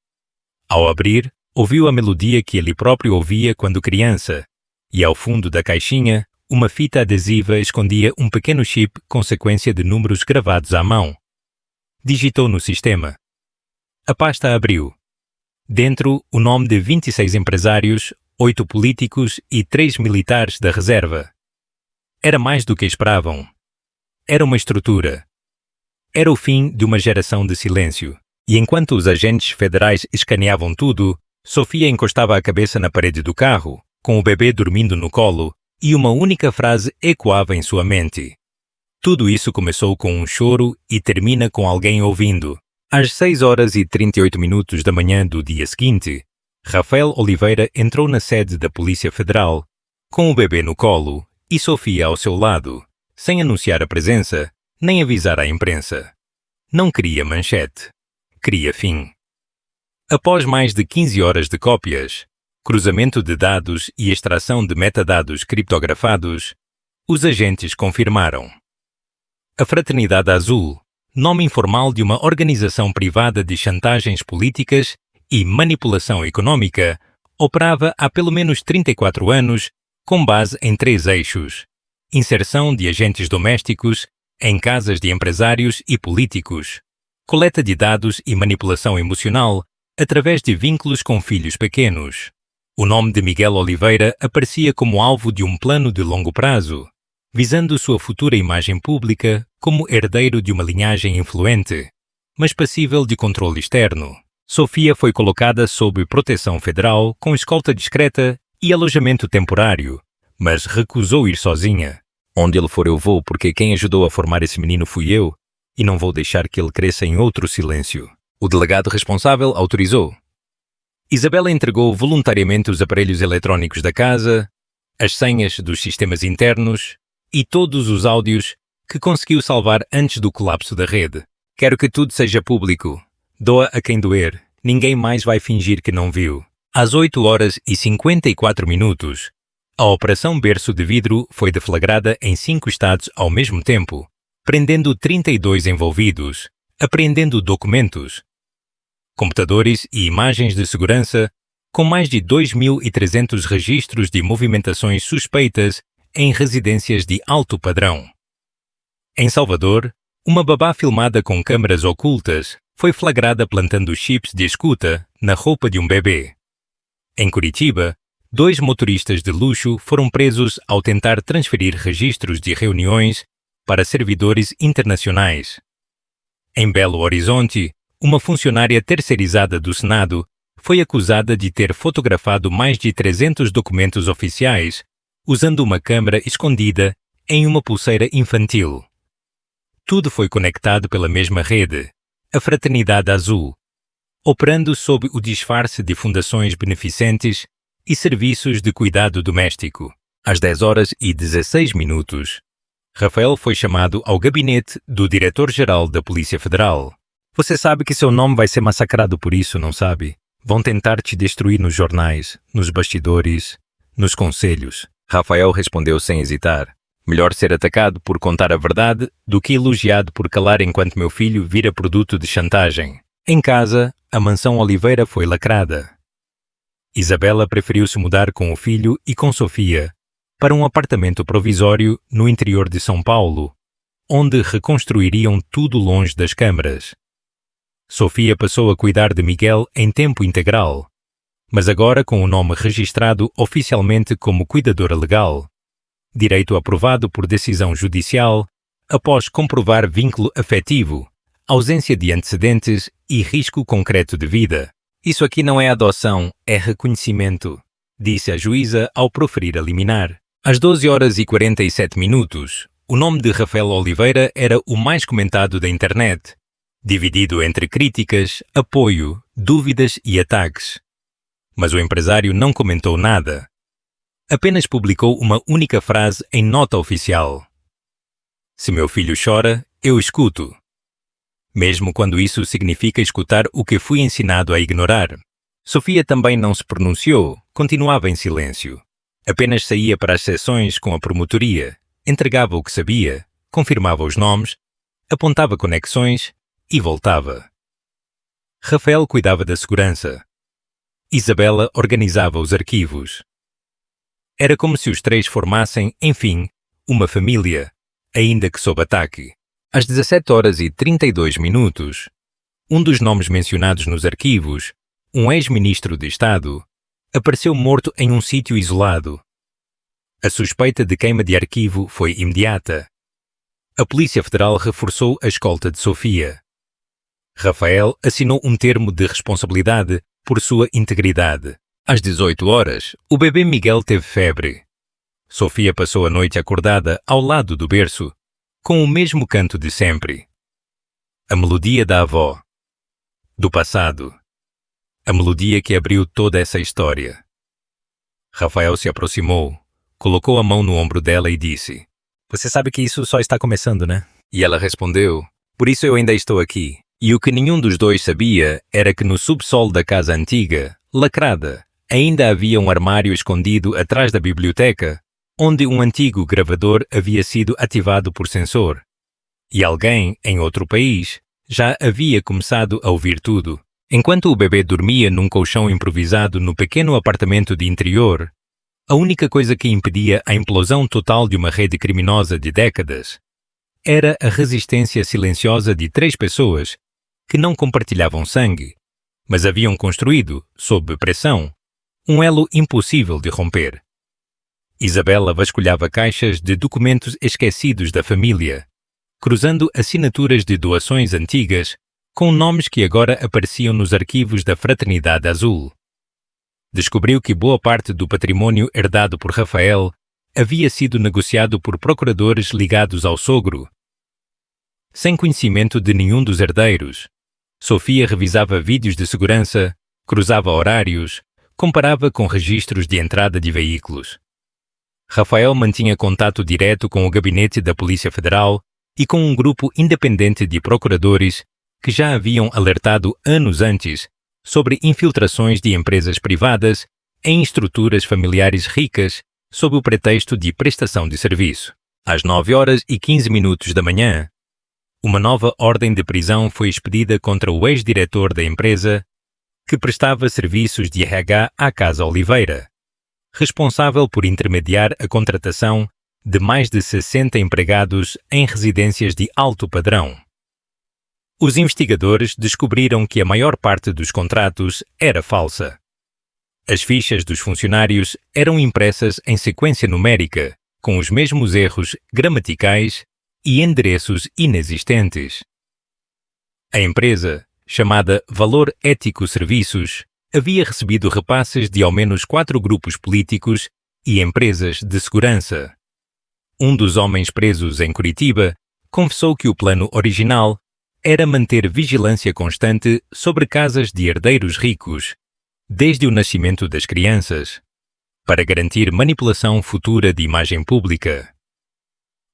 Ao abrir, ouviu a melodia que ele próprio ouvia quando criança, e ao fundo da caixinha, uma fita adesiva escondia um pequeno chip com sequência de números gravados à mão. Digitou no sistema. A pasta abriu. Dentro, o nome de 26 empresários, 8 políticos e 3 militares da reserva. Era mais do que esperavam. Era uma estrutura. Era o fim de uma geração de silêncio. E enquanto os agentes federais escaneavam tudo, Sofia encostava a cabeça na parede do carro, com o bebê dormindo no colo, e uma única frase ecoava em sua mente. Tudo isso começou com um choro e termina com alguém ouvindo. Às 6h38 da manhã do dia seguinte, Rafael Oliveira entrou na sede da Polícia Federal, com o bebê no colo e Sofia ao seu lado, sem anunciar a presença, nem avisar à imprensa. Não queria manchete. Queria fim. Após mais de 15 horas de cópias, cruzamento de dados e extração de metadados criptografados, os agentes confirmaram. A Fraternidade Azul, nome informal de uma organização privada de chantagens políticas e manipulação econômica, operava há pelo menos 34 anos com base em 3 eixos: inserção de agentes domésticos em casas de empresários e políticos, coleta de dados e manipulação emocional através de vínculos com filhos pequenos. O nome de Miguel Oliveira aparecia como alvo de um plano de longo prazo, visando sua futura imagem pública como herdeiro de uma linhagem influente, mas passível de controle externo. Sofia foi colocada sob proteção federal com escolta discreta e alojamento temporário, mas recusou ir sozinha. Onde ele for eu vou, porque quem ajudou a formar esse menino fui eu, e não vou deixar que ele cresça em outro silêncio. O delegado responsável autorizou. Isabela entregou voluntariamente os aparelhos eletrónicos da casa, as senhas dos sistemas internos e todos os áudios que conseguiu salvar antes do colapso da rede. Quero que tudo seja público. Doa a quem doer. Ninguém mais vai fingir que não viu. Às 8h54, a Operação Berço de Vidro foi deflagrada em 5 estados ao mesmo tempo, prendendo 32 envolvidos, apreendendo documentos, computadores e imagens de segurança, com mais de 2.300 registros de movimentações suspeitas em residências de alto padrão. Em Salvador, uma babá filmada com câmeras ocultas foi flagrada plantando chips de escuta na roupa de um bebê. Em Curitiba, 2 motoristas de luxo foram presos ao tentar transferir registros de reuniões para servidores internacionais. Em Belo Horizonte, uma funcionária terceirizada do Senado foi acusada de ter fotografado mais de 300 documentos oficiais usando uma câmera escondida em uma pulseira infantil. Tudo foi conectado pela mesma rede, a Fraternidade Azul, operando sob o disfarce de fundações beneficentes e serviços de cuidado doméstico. Às 10h16, Rafael foi chamado ao gabinete do diretor-geral da Polícia Federal. Você sabe que seu nome vai ser massacrado por isso, não sabe? Vão tentar te destruir nos jornais, nos bastidores, nos conselhos. Rafael respondeu sem hesitar. Melhor ser atacado por contar a verdade do que elogiado por calar enquanto meu filho vira produto de chantagem. Em casa, a mansão Oliveira foi lacrada. Isabela preferiu se mudar com o filho e com Sofia para um apartamento provisório no interior de São Paulo, onde reconstruiriam tudo longe das câmaras. Sofia passou a cuidar de Miguel em tempo integral, mas agora com o nome registrado oficialmente como cuidadora legal, direito aprovado por decisão judicial após comprovar vínculo afetivo, ausência de antecedentes e risco concreto de vida. Isso aqui não é adoção, é reconhecimento. disse a juíza ao proferir a liminar. Às 12h47, o nome de Rafael Oliveira era o mais comentado da internet, dividido entre críticas, apoio, dúvidas e ataques. Mas o empresário não comentou nada. Apenas publicou uma única frase em nota oficial. Se meu filho chora, eu escuto. Mesmo quando isso significa escutar o que fui ensinado a ignorar. Sofia também não se pronunciou, continuava em silêncio. Apenas saía para as sessões com a promotoria, entregava o que sabia, confirmava os nomes, apontava conexões e voltava. Rafael cuidava da segurança. Isabela organizava os arquivos. Era como se os três formassem, enfim, uma família, ainda que sob ataque. Às 17h32, um dos nomes mencionados nos arquivos, um ex-ministro de Estado, apareceu morto em um sítio isolado. A suspeita de queima de arquivo foi imediata. A Polícia Federal reforçou a escolta de Sofia. Rafael assinou um termo de responsabilidade por sua integridade. Às 18h, o bebê Miguel teve febre. Sofia passou a noite acordada ao lado do berço, com o mesmo canto de sempre. A melodia da avó. Do passado. A melodia que abriu toda essa história. Rafael se aproximou, colocou a mão no ombro dela e disse: "Você sabe que isso só está começando, né?" E ela respondeu: "Por isso eu ainda estou aqui." E o que nenhum dos dois sabia era que no subsolo da casa antiga, lacrada, ainda havia um armário escondido atrás da biblioteca, onde um antigo gravador havia sido ativado por sensor. E alguém, em outro país, já havia começado a ouvir tudo. Enquanto o bebê dormia num colchão improvisado no pequeno apartamento de interior, a única coisa que impedia a implosão total de uma rede criminosa de décadas era a resistência silenciosa de 3 pessoas que não compartilhavam sangue, mas haviam construído, sob pressão, um elo impossível de romper. Isabela vasculhava caixas de documentos esquecidos da família, cruzando assinaturas de doações antigas com nomes que agora apareciam nos arquivos da Fraternidade Azul. Descobriu que boa parte do patrimônio herdado por Rafael havia sido negociado por procuradores ligados ao sogro. Sem conhecimento de nenhum dos herdeiros, Sofia revisava vídeos de segurança, cruzava horários, comparava com registros de entrada de veículos. Rafael mantinha contato direto com o gabinete da Polícia Federal e com um grupo independente de procuradores que já haviam alertado anos antes sobre infiltrações de empresas privadas em estruturas familiares ricas sob o pretexto de prestação de serviço. Às 9h15 da manhã, uma nova ordem de prisão foi expedida contra o ex-diretor da empresa que prestava serviços de RH à Casa Oliveira, responsável por intermediar a contratação de mais de 60 empregados em residências de alto padrão. Os investigadores descobriram que a maior parte dos contratos era falsa. As fichas dos funcionários eram impressas em sequência numérica, com os mesmos erros gramaticais e endereços inexistentes. A empresa, chamada Valor Ético Serviços, havia recebido repasses de ao menos 4 grupos políticos e empresas de segurança. Um dos homens presos em Curitiba confessou que o plano original era manter vigilância constante sobre casas de herdeiros ricos, desde o nascimento das crianças, para garantir manipulação futura de imagem pública,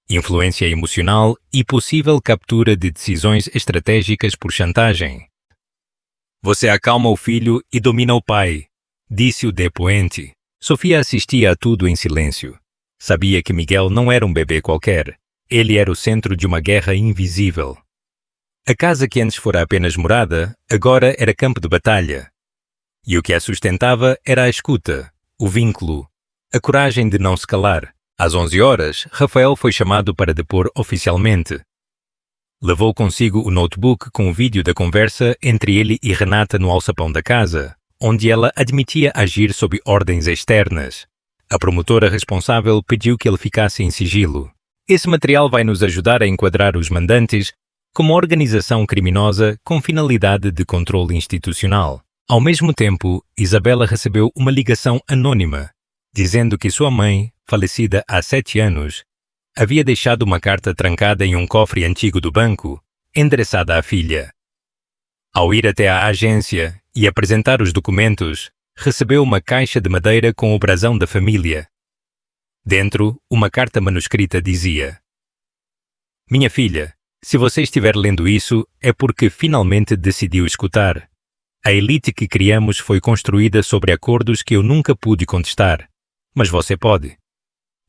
influência emocional e possível captura de decisões estratégicas por chantagem. "Você acalma o filho e domina o pai", disse o depoente. Sofia assistia a tudo em silêncio. Sabia que Miguel não era um bebê qualquer. Ele era o centro de uma guerra invisível. A casa que antes fora apenas morada, agora era campo de batalha. E o que a sustentava era a escuta, o vínculo, a coragem de não se calar. Às 11h, Rafael foi chamado para depor oficialmente. Levou consigo o notebook com o vídeo da conversa entre ele e Renata no alçapão da casa, onde ela admitia agir sob ordens externas. A promotora responsável pediu que ele ficasse em sigilo. "Esse material vai nos ajudar a enquadrar os mandantes como organização criminosa com finalidade de controle institucional", Ao mesmo tempo, Isabela recebeu uma ligação anônima, dizendo que sua mãe, falecida há 7 anos, havia deixado uma carta trancada em um cofre antigo do banco, endereçada à filha. Ao ir até à agência e apresentar os documentos, recebeu uma caixa de madeira com o brasão da família. Dentro, uma carta manuscrita dizia: Minha filha, se você estiver lendo isso, é porque finalmente decidiu escutar. A elite que criamos foi construída sobre acordos que eu nunca pude contestar, mas você pode.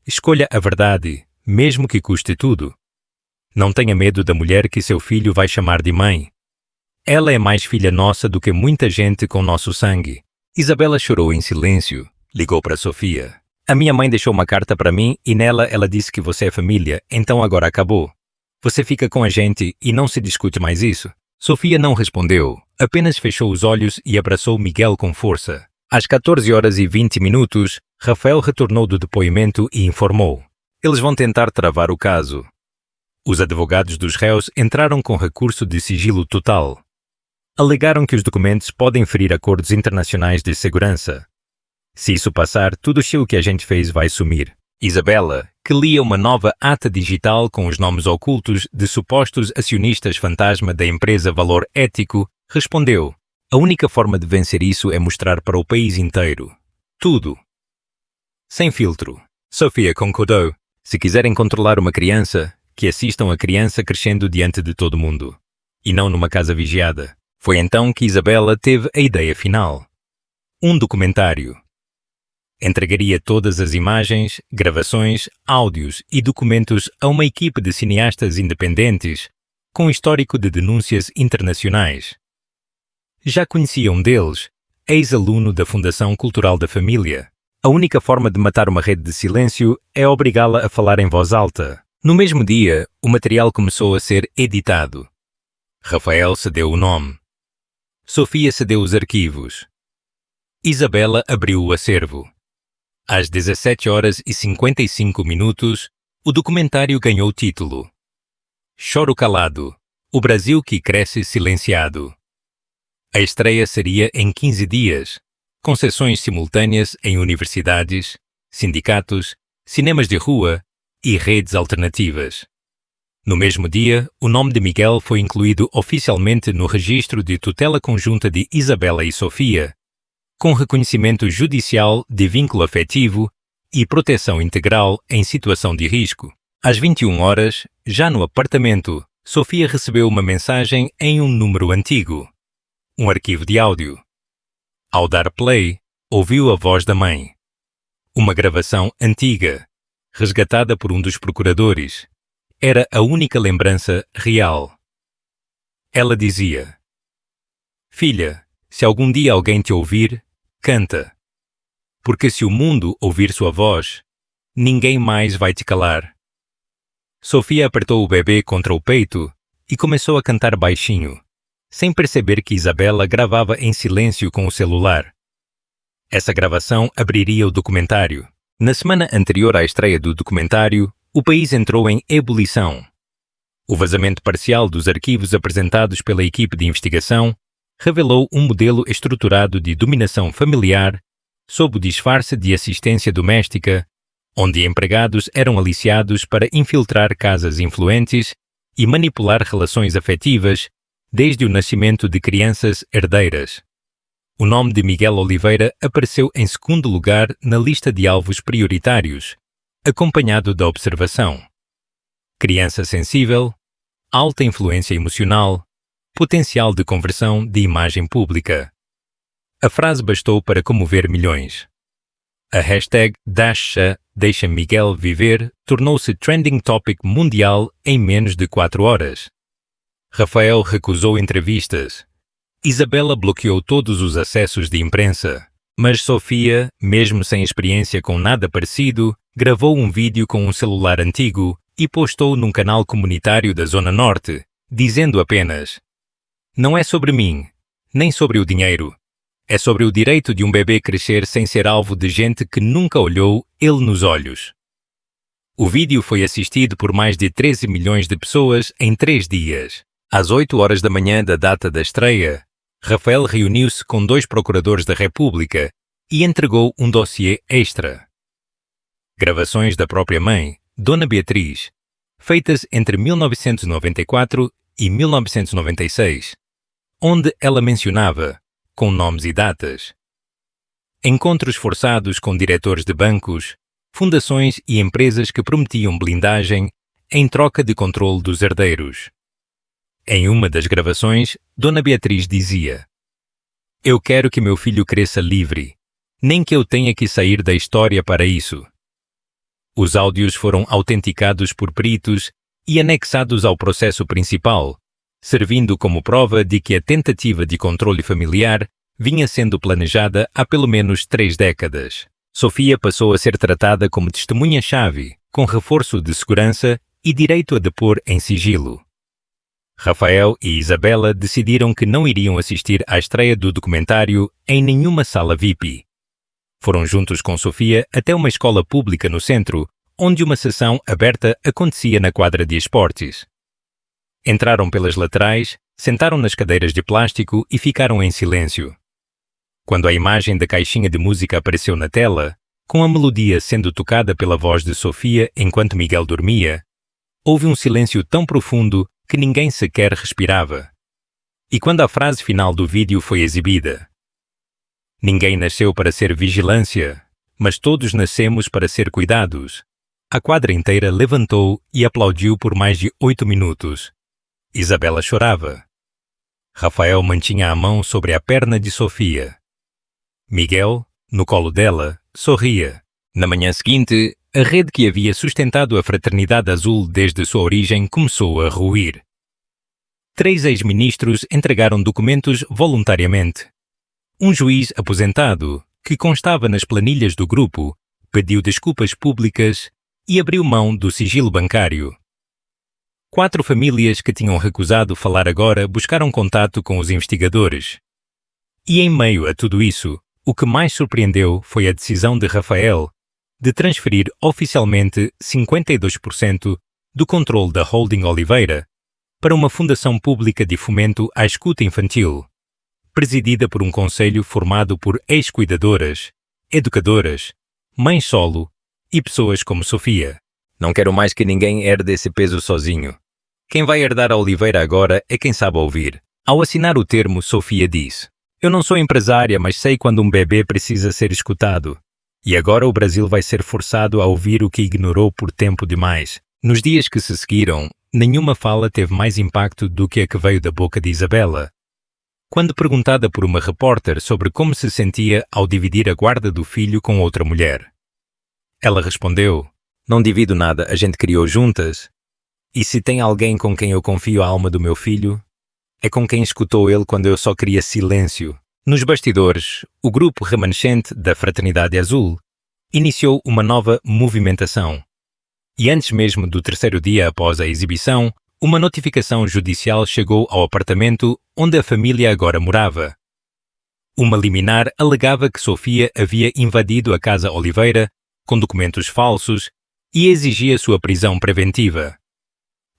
Escolha a verdade, mesmo que custe tudo. Não tenha medo da mulher que seu filho vai chamar de mãe. Ela é mais filha nossa do que muita gente com nosso sangue. Isabela chorou em silêncio. Ligou para Sofia. A minha mãe deixou uma carta para mim e nela ela disse que você é família, então agora acabou. Você fica com a gente e não se discute mais isso. Sofia não respondeu, apenas fechou os olhos e abraçou Miguel com força. Às 14h20, Rafael retornou do depoimento e informou: eles vão tentar travar o caso. Os advogados dos réus entraram com recurso de sigilo total. Alegaram que os documentos podem ferir acordos internacionais de segurança. Se isso passar, tudo o que a gente fez vai sumir. Isabela, que lia uma nova ata digital com os nomes ocultos de supostos acionistas fantasma da empresa Valor Ético, respondeu: a única forma de vencer isso é mostrar para o país inteiro. Tudo. Sem filtro. Sofia concordou: se quiserem controlar uma criança, que assistam a criança crescendo diante de todo mundo, e não numa casa vigiada. Foi então que Isabela teve a ideia final. Um documentário. Entregaria todas as imagens, gravações, áudios e documentos a uma equipe de cineastas independentes com histórico de denúncias internacionais. Já conhecia um deles, ex-aluno da Fundação Cultural da Família. A única forma de matar uma rede de silêncio é obrigá-la a falar em voz alta. No mesmo dia, o material começou a ser editado. Rafael cedeu o nome. Sofia cedeu os arquivos. Isabela abriu o acervo. Às 17h55, o documentário ganhou o título Choro Calado, o Brasil que cresce silenciado. A estreia seria em 15 dias, com sessões simultâneas em universidades, sindicatos, cinemas de rua e redes alternativas. No mesmo dia, o nome de Miguel foi incluído oficialmente no registro de tutela conjunta de Isabela e Sofia, com reconhecimento judicial de vínculo afetivo e proteção integral em situação de risco. Às 21h, já no apartamento, Sofia recebeu uma mensagem em um número antigo, um arquivo de áudio. Ao dar play, ouviu a voz da mãe. Uma gravação antiga, resgatada por um dos procuradores. Era a única lembrança real. Ela dizia: Filha, se algum dia alguém te ouvir, canta. Porque se o mundo ouvir sua voz, ninguém mais vai te calar. Sofia apertou o bebê contra o peito e começou a cantar baixinho, sem perceber que Isabela gravava em silêncio com o celular. Essa gravação abriria o documentário. Na semana anterior à estreia do documentário, o país entrou em ebulição. O vazamento parcial dos arquivos apresentados pela equipe de investigação revelou um modelo estruturado de dominação familiar sob o disfarce de assistência doméstica, onde empregados eram aliciados para infiltrar casas influentes e manipular relações afetivas desde o nascimento de crianças herdeiras. O nome de Miguel Oliveira apareceu em segundo lugar na lista de alvos prioritários, acompanhado da observação: criança sensível, alta influência emocional, potencial de conversão de imagem pública. A frase bastou para comover milhões. A hashtag Dasha Deixa Miguel Viver tornou-se trending topic mundial em menos de 4 horas. Rafael recusou entrevistas. Isabela bloqueou todos os acessos de imprensa. Mas Sofia, mesmo sem experiência com nada parecido, gravou um vídeo com um celular antigo e postou num canal comunitário da Zona Norte, dizendo apenas: não é sobre mim, nem sobre o dinheiro. É sobre o direito de um bebê crescer sem ser alvo de gente que nunca olhou ele nos olhos. O vídeo foi assistido por mais de 13 milhões de pessoas em 3 dias. Às 8h da manhã da data da estreia, Rafael reuniu-se com 2 procuradores da República e entregou um dossiê extra. Gravações da própria mãe, Dona Beatriz, feitas entre 1994 e 1996, onde ela mencionava, com nomes e datas, encontros forçados com diretores de bancos, fundações e empresas que prometiam blindagem em troca de controle dos herdeiros. Em uma das gravações, Dona Beatriz dizia: "Eu quero que meu filho cresça livre, nem que eu tenha que sair da história para isso." Os áudios foram autenticados por peritos e anexados ao processo principal, servindo como prova de que a tentativa de controle familiar vinha sendo planejada há pelo menos 3 décadas. Sofia passou a ser tratada como testemunha-chave, com reforço de segurança e direito a depor em sigilo. Rafael e Isabela decidiram que não iriam assistir à estreia do documentário em nenhuma sala VIP. Foram juntos com Sofia até uma escola pública no centro, onde uma sessão aberta acontecia na quadra de esportes. Entraram pelas laterais, sentaram nas cadeiras de plástico e ficaram em silêncio. Quando a imagem da caixinha de música apareceu na tela, com a melodia sendo tocada pela voz de Sofia enquanto Miguel dormia, houve um silêncio tão profundo que ninguém sequer respirava. E quando a frase final do vídeo foi exibida: "Ninguém nasceu para ser vigilância, mas todos nascemos para ser cuidados", a quadra inteira levantou e aplaudiu por mais de 8 minutos. Isabela chorava. Rafael mantinha a mão sobre a perna de Sofia. Miguel, no colo dela, sorria. Na manhã seguinte, a rede que havia sustentado a Fraternidade Azul desde sua origem começou a ruir. 3 ex-ministros entregaram documentos voluntariamente. Um juiz aposentado, que constava nas planilhas do grupo, pediu desculpas públicas e abriu mão do sigilo bancário. 4 famílias que tinham recusado falar agora buscaram contato com os investigadores. E em meio a tudo isso, o que mais surpreendeu foi a decisão de Rafael de transferir oficialmente 52% do controle da Holding Oliveira para uma fundação pública de fomento à escuta infantil, presidida por um conselho formado por ex-cuidadoras, educadoras, mães solo e pessoas como Sofia. "Não quero mais que ninguém herde esse peso sozinho. Quem vai herdar a Oliveira agora é quem sabe ouvir." Ao assinar o termo, Sofia disse: "Eu não sou empresária, mas sei quando um bebê precisa ser escutado. E agora o Brasil vai ser forçado a ouvir o que ignorou por tempo demais." Nos dias que se seguiram, nenhuma fala teve mais impacto do que a que veio da boca de Isabela. Quando perguntada por uma repórter sobre como se sentia ao dividir a guarda do filho com outra mulher, ela respondeu: "Não divido nada, a gente criou juntas. E se tem alguém com quem eu confio a alma do meu filho, é com quem escutou ele quando eu só queria silêncio." Nos bastidores, o grupo remanescente da Fraternidade Azul iniciou uma nova movimentação. E antes mesmo do 3º dia após a exibição, uma notificação judicial chegou ao apartamento onde a família agora morava. Uma liminar alegava que Sofia havia invadido a Casa Oliveira com documentos falsos e exigia sua prisão preventiva.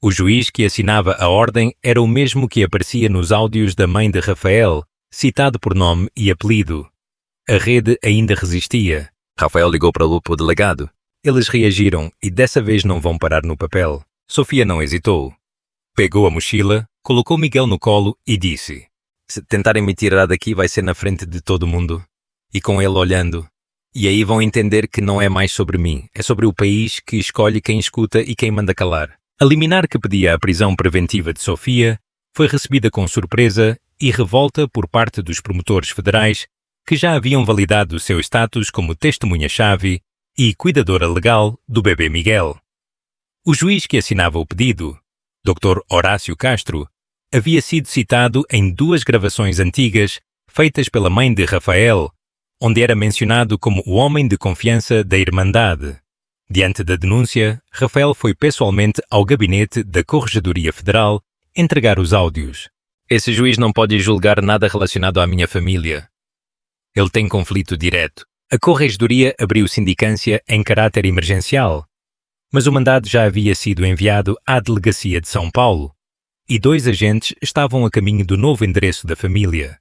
O juiz que assinava a ordem era o mesmo que aparecia nos áudios da mãe de Rafael, citado por nome e apelido. A rede ainda resistia. Rafael ligou para o delegado. Eles reagiram e dessa vez não vão parar no papel. Sofia não hesitou. Pegou a mochila, colocou Miguel no colo e disse: "Se tentarem me tirar daqui vai ser na frente de todo mundo." E com ele olhando. "E aí vão entender que não é mais sobre mim, é sobre o país que escolhe quem escuta e quem manda calar." A liminar que pedia a prisão preventiva de Sofia foi recebida com surpresa e revolta por parte dos promotores federais que já haviam validado seu status como testemunha-chave e cuidadora legal do bebê Miguel. O juiz que assinava o pedido, Dr. Horácio Castro, havia sido citado em 2 gravações antigas feitas pela mãe de Rafael, onde era mencionado como o homem de confiança da Irmandade. Diante da denúncia, Rafael foi pessoalmente ao gabinete da Corregedoria Federal entregar os áudios. "Esse juiz não pode julgar nada relacionado à minha família. Ele tem conflito direto." A Corregedoria abriu sindicância em caráter emergencial, mas o mandado já havia sido enviado à Delegacia de São Paulo e 2 agentes estavam a caminho do novo endereço da família.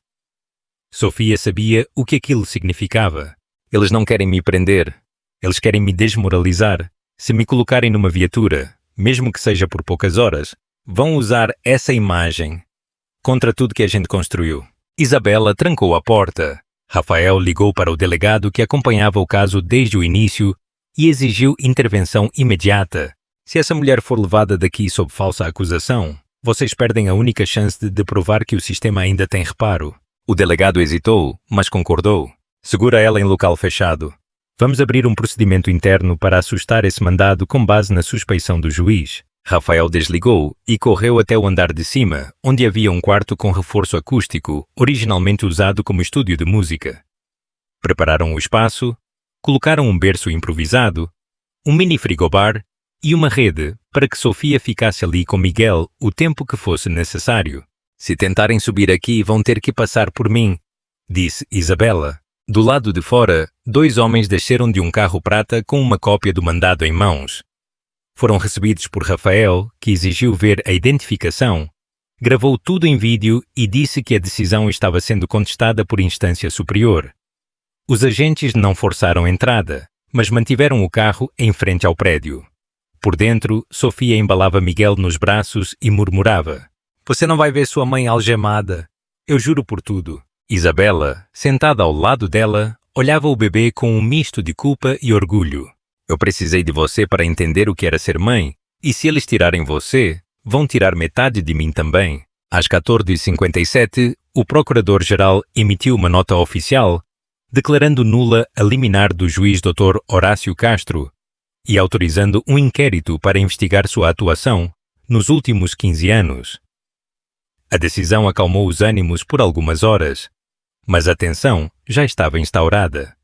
Sofia sabia o que aquilo significava. Eles não querem me prender. Eles querem me desmoralizar. Se me colocarem numa viatura, mesmo que seja por poucas horas, vão usar essa imagem contra tudo que a gente construiu. Isabela trancou a porta. Rafael ligou para o delegado que acompanhava o caso desde o início e exigiu intervenção imediata. Se essa mulher for levada daqui sob falsa acusação, vocês perdem a única chance de provar que o sistema ainda tem reparo. O delegado hesitou, mas concordou. Segura ela em local fechado. Vamos abrir um procedimento interno para assustar esse mandado com base na suspeição do juiz. Rafael desligou e correu até o andar de cima, onde havia um quarto com reforço acústico, originalmente usado como estúdio de música. Prepararam o espaço, colocaram um berço improvisado, um mini frigobar e uma rede para que Sofia ficasse ali com Miguel o tempo que fosse necessário. Se tentarem subir aqui, vão ter que passar por mim, disse Isabela. Do lado de fora, 2 homens desceram de um carro prata com uma cópia do mandado em mãos. Foram recebidos por Rafael, que exigiu ver a identificação, gravou tudo em vídeo e disse que a decisão estava sendo contestada por instância superior. Os agentes não forçaram a entrada, mas mantiveram o carro em frente ao prédio. Por dentro, Sofia embalava Miguel nos braços e murmurava: "Você não vai ver sua mãe algemada. Eu juro por tudo." Isabela, sentada ao lado dela, olhava o bebê com um misto de culpa e orgulho. "Eu precisei de você para entender o que era ser mãe, e se eles tirarem você, vão tirar metade de mim também." Às 14h57, o Procurador-Geral emitiu uma nota oficial declarando nula a liminar do juiz Dr. Horácio Castro e autorizando um inquérito para investigar sua atuação nos últimos 15 anos. A decisão acalmou os ânimos por algumas horas, mas a tensão já estava instaurada.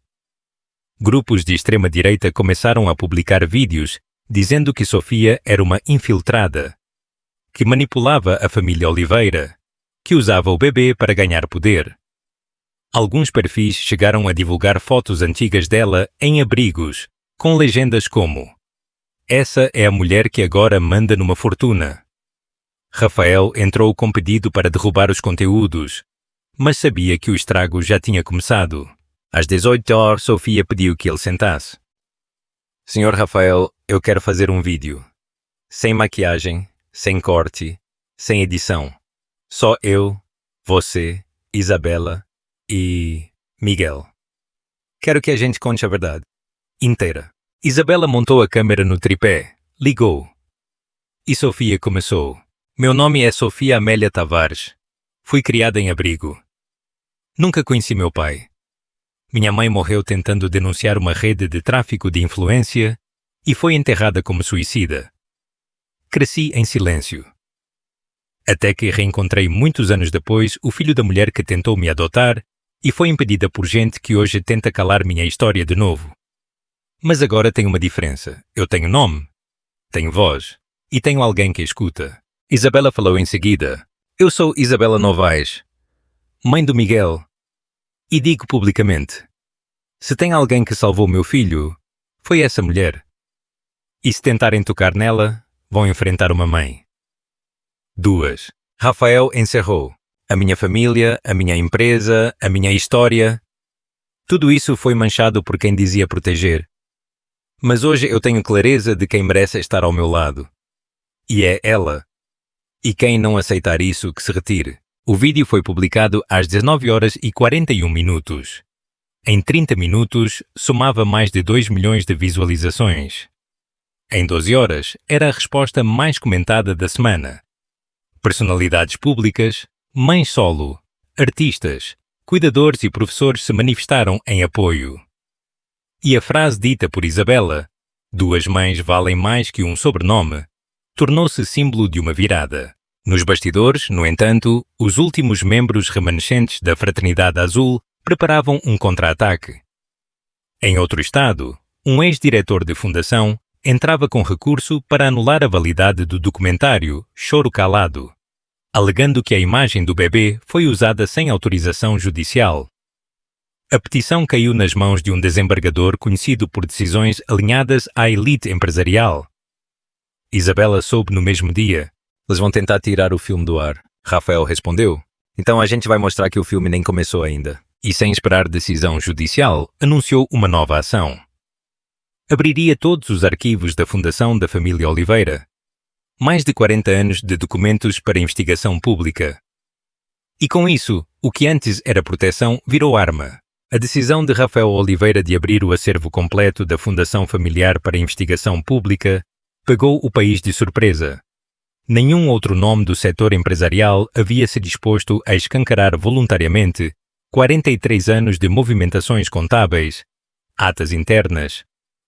Grupos de extrema-direita começaram a publicar vídeos dizendo que Sofia era uma infiltrada, que manipulava a família Oliveira, que usava o bebê para ganhar poder. Alguns perfis chegaram a divulgar fotos antigas dela em abrigos, com legendas como: "Essa é a mulher que agora manda numa fortuna." Rafael entrou com pedido para derrubar os conteúdos, mas sabia que o estrago já tinha começado. Às 18h, Sofia pediu que ele sentasse. "Senhor Rafael, eu quero fazer um vídeo. Sem maquiagem, sem corte, sem edição. Só eu, você, Isabela e Miguel. Quero que a gente conte a verdade inteira." Isabela montou a câmera no tripé, ligou. E Sofia começou: "Meu nome é Sofia Amélia Tavares. Fui criada em abrigo. Nunca conheci meu pai. Minha mãe morreu tentando denunciar uma rede de tráfico de influência e foi enterrada como suicida. Cresci em silêncio. Até que reencontrei muitos anos depois o filho da mulher que tentou me adotar e foi impedida por gente que hoje tenta calar minha história de novo. Mas agora tem uma diferença. Eu tenho nome, tenho voz e tenho alguém que escuta." Isabela falou em seguida: "Eu sou Isabela Novaes, mãe do Miguel. E digo publicamente, se tem alguém que salvou meu filho, foi essa mulher. E se tentarem tocar nela, vão enfrentar uma mãe." 2. Rafael encerrou: "A minha família, a minha empresa, a minha história, tudo isso foi manchado por quem dizia proteger. Mas hoje eu tenho clareza de quem merece estar ao meu lado. E é ela. E quem não aceitar isso, que se retire." O vídeo foi publicado às 19h41. Em 30 minutos, somava mais de 2 milhões de visualizações. Em 12 horas, era a resposta mais comentada da semana. Personalidades públicas, mães solo, artistas, cuidadores e professores se manifestaram em apoio. E a frase dita por Isabela, "Duas mães valem mais que um sobrenome", tornou-se símbolo de uma virada. Nos bastidores, no entanto, os últimos membros remanescentes da Fraternidade Azul preparavam um contra-ataque. Em outro estado, um ex-diretor de fundação entrava com recurso para anular a validade do documentário Choro Calado, alegando que a imagem do bebê foi usada sem autorização judicial. A petição caiu nas mãos de um desembargador conhecido por decisões alinhadas à elite empresarial. Isabela soube no mesmo dia: "Eles vão tentar tirar o filme do ar." Rafael respondeu: Então a gente vai mostrar que o filme nem começou ainda. E sem esperar decisão judicial, anunciou uma nova ação. Abriria todos os arquivos da Fundação da Família Oliveira. Mais de 40 anos de documentos para investigação pública. E com isso, o que antes era proteção virou arma. A decisão de Rafael Oliveira de abrir o acervo completo da Fundação Familiar para Investigação Pública pegou o país de surpresa. Nenhum outro nome do setor empresarial havia se disposto a escancarar voluntariamente 43 anos de movimentações contábeis, atas internas,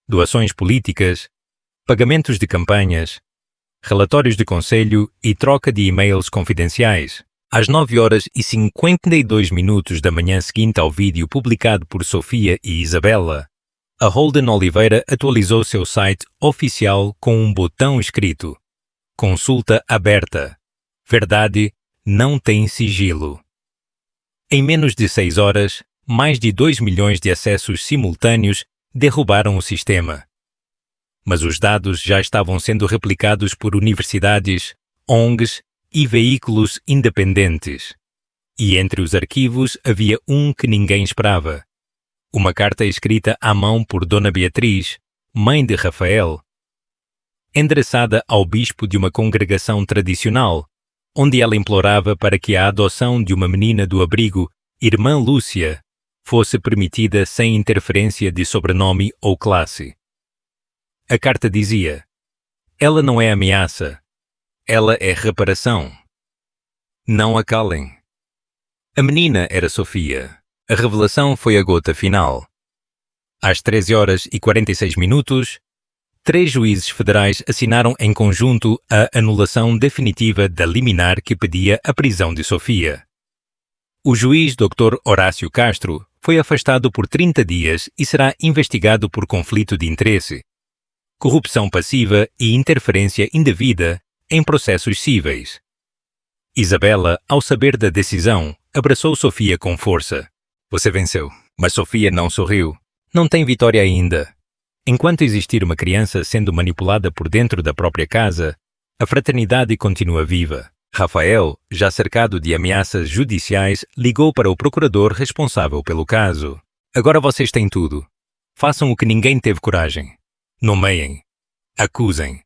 doações políticas, pagamentos de campanhas, relatórios de conselho e troca de e-mails confidenciais. Às 9h52 da manhã seguinte ao vídeo publicado por Sofia e Isabela, a Holden Oliveira atualizou seu site oficial com um botão escrito: Consulta aberta. Verdade não tem sigilo. Em menos de 6 horas, mais de 2 milhões de acessos simultâneos derrubaram o sistema. Mas os dados já estavam sendo replicados por universidades, ONGs e veículos independentes. E entre os arquivos havia um que ninguém esperava. Uma carta escrita à mão por Dona Beatriz, mãe de Rafael, endereçada ao bispo de uma congregação tradicional, onde ela implorava para que a adoção de uma menina do abrigo, Irmã Lúcia, fosse permitida sem interferência de sobrenome ou classe. A carta dizia: ela não é ameaça, ela é reparação. Não a calem. A menina era Sofia. A revelação foi a gota final. Às 13h46, 3 juízes federais assinaram em conjunto a anulação definitiva da liminar que pedia a prisão de Sofia. O juiz Dr. Horácio Castro foi afastado por 30 dias e será investigado por conflito de interesse, corrupção passiva e interferência indevida em processos cíveis. Isabela, ao saber da decisão, abraçou Sofia com força. Você venceu, mas Sofia não sorriu. Não tem vitória ainda. Enquanto existir uma criança sendo manipulada por dentro da própria casa, a fraternidade continua viva. Rafael, já cercado de ameaças judiciais, ligou para o procurador responsável pelo caso. Agora vocês têm tudo. Façam o que ninguém teve coragem. Nomeiem. Acusem.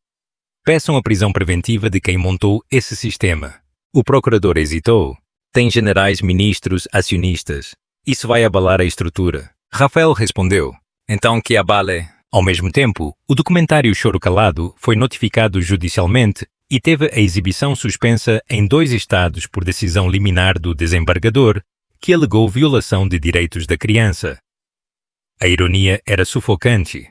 Peçam a prisão preventiva de quem montou esse sistema. O procurador hesitou. Tem generais, ministros, acionistas. Isso vai abalar a estrutura. Rafael respondeu. Então que abale. Ao mesmo tempo, o documentário Choro Calado foi notificado judicialmente e teve a exibição suspensa em 2 estados por decisão liminar do desembargador, que alegou violação de direitos da criança. A ironia era sufocante.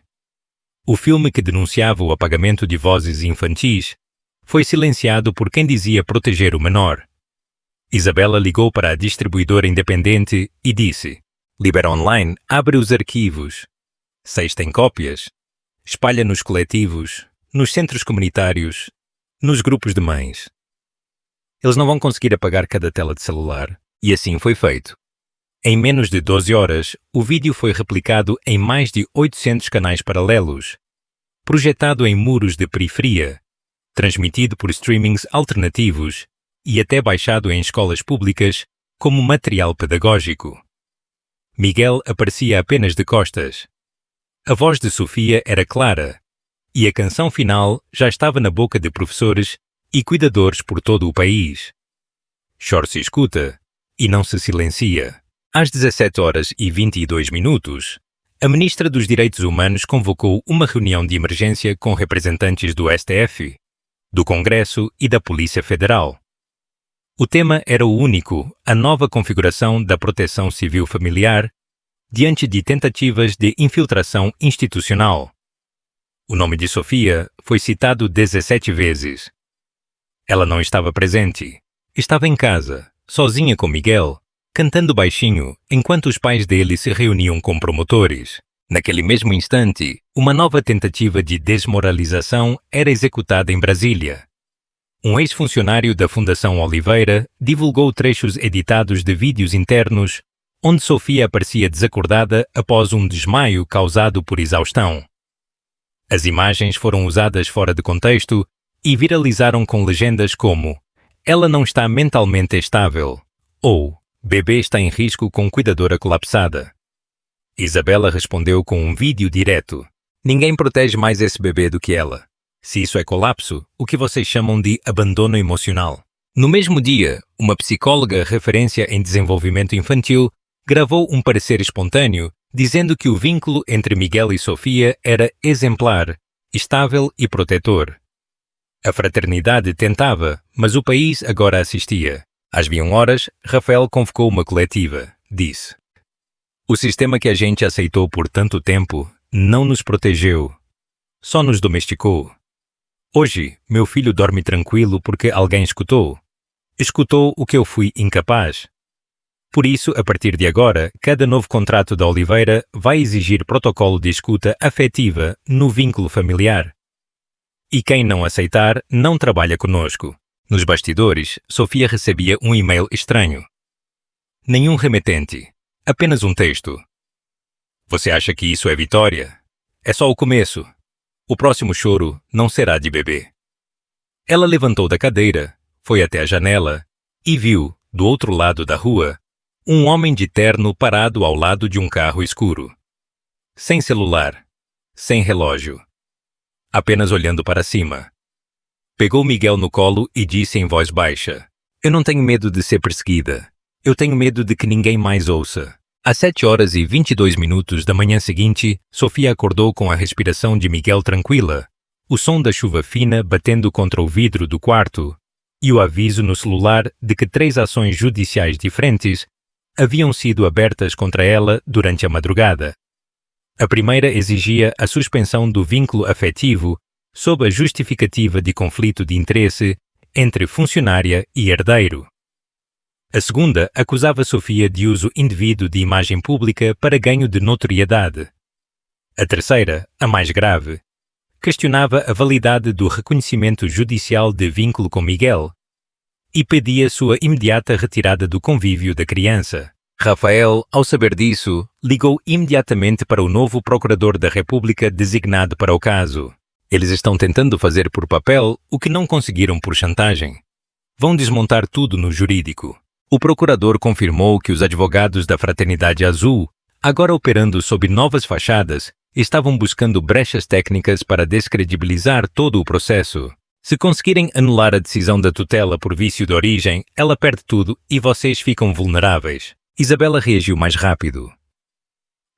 O filme que denunciava o apagamento de vozes infantis foi silenciado por quem dizia proteger o menor. Isabela ligou para a distribuidora independente e disse: Libera Online abre os arquivos. 6 tem cópias. Espalha nos coletivos, nos centros comunitários, nos grupos de mães. Eles não vão conseguir apagar cada tela de celular. E assim foi feito. Em menos de 12 horas, o vídeo foi replicado em mais de 800 canais paralelos, projetado em muros de periferia, transmitido por streamings alternativos e até baixado em escolas públicas como material pedagógico. Miguel aparecia apenas de costas. A voz de Sofia era clara e a canção final já estava na boca de professores e cuidadores por todo o país. Choro se escuta e não se silencia. Às 17h22, a Ministra dos Direitos Humanos convocou uma reunião de emergência com representantes do STF, do Congresso e da Polícia Federal. O tema era o único: a nova configuração da proteção civil familiar diante de tentativas de infiltração institucional. O nome de Sofia foi citado 17 vezes. Ela não estava presente. Estava em casa, sozinha com Miguel, cantando baixinho enquanto os pais dele se reuniam com promotores. Naquele mesmo instante, uma nova tentativa de desmoralização era executada em Brasília. Um ex-funcionário da Fundação Oliveira divulgou trechos editados de vídeos internos onde Sofia aparecia desacordada após um desmaio causado por exaustão. As imagens foram usadas fora de contexto e viralizaram com legendas como: "Ela não está mentalmente estável" ou bebê está em risco com cuidadora colapsada. Isabela respondeu com um vídeo direto. Ninguém protege mais esse bebê do que ela. Se isso é colapso, o que vocês chamam de abandono emocional. No mesmo dia, uma psicóloga referência em desenvolvimento infantil gravou um parecer espontâneo dizendo que o vínculo entre Miguel e Sofia era exemplar, estável e protetor. A fraternidade tentava, mas o país agora assistia. Às 21 horas, Rafael convocou uma coletiva. Disse: "O sistema que a gente aceitou por tanto tempo não nos protegeu, só nos domesticou. Hoje, meu filho dorme tranquilo porque alguém escutou. Escutou o que eu fui incapaz. Por isso, a partir de agora, cada novo contrato da Oliveira vai exigir protocolo de escuta afetiva no vínculo familiar. E quem não aceitar, não trabalha conosco." Nos bastidores, Sofia recebia um e-mail estranho. Nenhum remetente, apenas um texto. "Você acha que isso é vitória? É só o começo. O próximo choro não será de bebê." Ela levantou da cadeira, foi até a janela e viu, do outro lado da rua, um homem de terno parado ao lado de um carro escuro. Sem celular, sem relógio. Apenas olhando para cima. Pegou Miguel no colo e disse em voz baixa: "Eu não tenho medo de ser perseguida. Eu tenho medo de que ninguém mais ouça." Às 7h22 da manhã seguinte, Sofia acordou com a respiração de Miguel tranquila, o som da chuva fina batendo contra o vidro do quarto e o aviso no celular de que 3 ações judiciais diferentes haviam sido abertas contra ela durante a madrugada. A primeira exigia a suspensão do vínculo afetivo sob a justificativa de conflito de interesse entre funcionária e herdeiro. A segunda acusava Sofia de uso indevido de imagem pública para ganho de notoriedade. A terceira, a mais grave, questionava a validade do reconhecimento judicial de vínculo com Miguel e pedia sua imediata retirada do convívio da criança. Rafael, ao saber disso, ligou imediatamente para o novo procurador da República designado para o caso. Eles estão tentando fazer por papel o que não conseguiram por chantagem. Vão desmontar tudo no jurídico. O procurador confirmou que os advogados da Fraternidade Azul, agora operando sob novas fachadas, estavam buscando brechas técnicas para descredibilizar todo o processo. Se conseguirem anular a decisão da tutela por vício de origem, ela perde tudo e vocês ficam vulneráveis. Isabela reagiu mais rápido.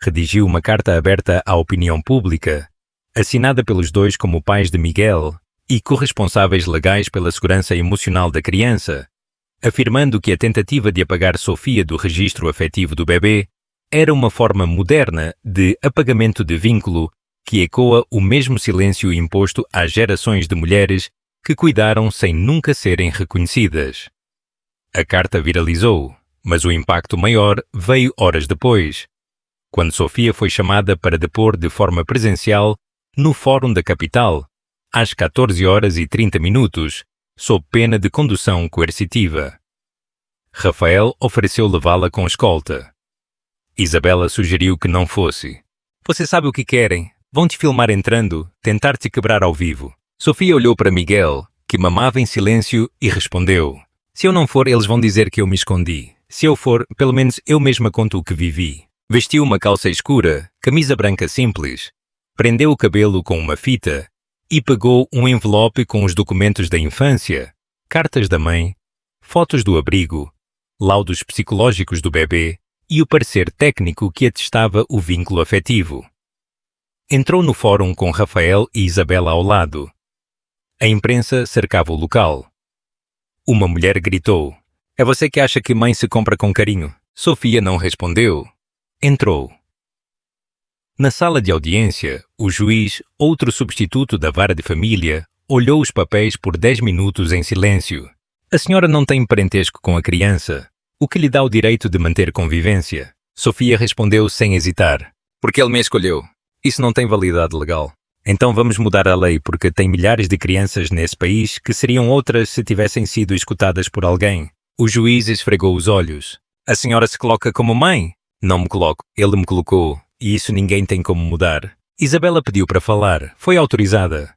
Redigiu uma carta aberta à opinião pública, assinada pelos dois como pais de Miguel e corresponsáveis legais pela segurança emocional da criança, afirmando que a tentativa de apagar Sofia do registro afetivo do bebê era uma forma moderna de apagamento de vínculo que ecoa o mesmo silêncio imposto às gerações de mulheres que cuidaram sem nunca serem reconhecidas. A carta viralizou, mas o impacto maior veio horas depois, quando Sofia foi chamada para depor de forma presencial no Fórum da Capital, às 14h30, sob pena de condução coercitiva. Rafael ofereceu levá-la com escolta. Isabela sugeriu que não fosse. "Você sabe o que querem. Vão te filmar entrando, tentar te quebrar ao vivo." Sofia olhou para Miguel, que mamava em silêncio, e respondeu: "Se eu não for, eles vão dizer que eu me escondi. Se eu for, pelo menos eu mesma conto o que vivi." Vestiu uma calça escura, camisa branca simples, prendeu o cabelo com uma fita e pegou um envelope com os documentos da infância, cartas da mãe, fotos do abrigo, laudos psicológicos do bebê e o parecer técnico que atestava o vínculo afetivo. Entrou no fórum com Rafael e Isabela ao lado. A imprensa cercava o local. Uma mulher gritou: "É você que acha que mãe se compra com carinho?" Sofia não respondeu. Entrou. Na sala de audiência, o juiz, outro substituto da vara de família, olhou os papéis por 10 minutos em silêncio. "A senhora não tem parentesco com a criança, o que lhe dá o direito de manter convivência?" Sofia respondeu sem hesitar: "Porque ele me escolheu. Isso não tem validade legal. Então vamos mudar a lei porque tem milhares de crianças nesse país que seriam outras se tivessem sido escutadas por alguém." O juiz esfregou os olhos. "A senhora se coloca como mãe?" "Não me coloco. Ele me colocou. E isso ninguém tem como mudar." Isabela pediu para falar. Foi autorizada.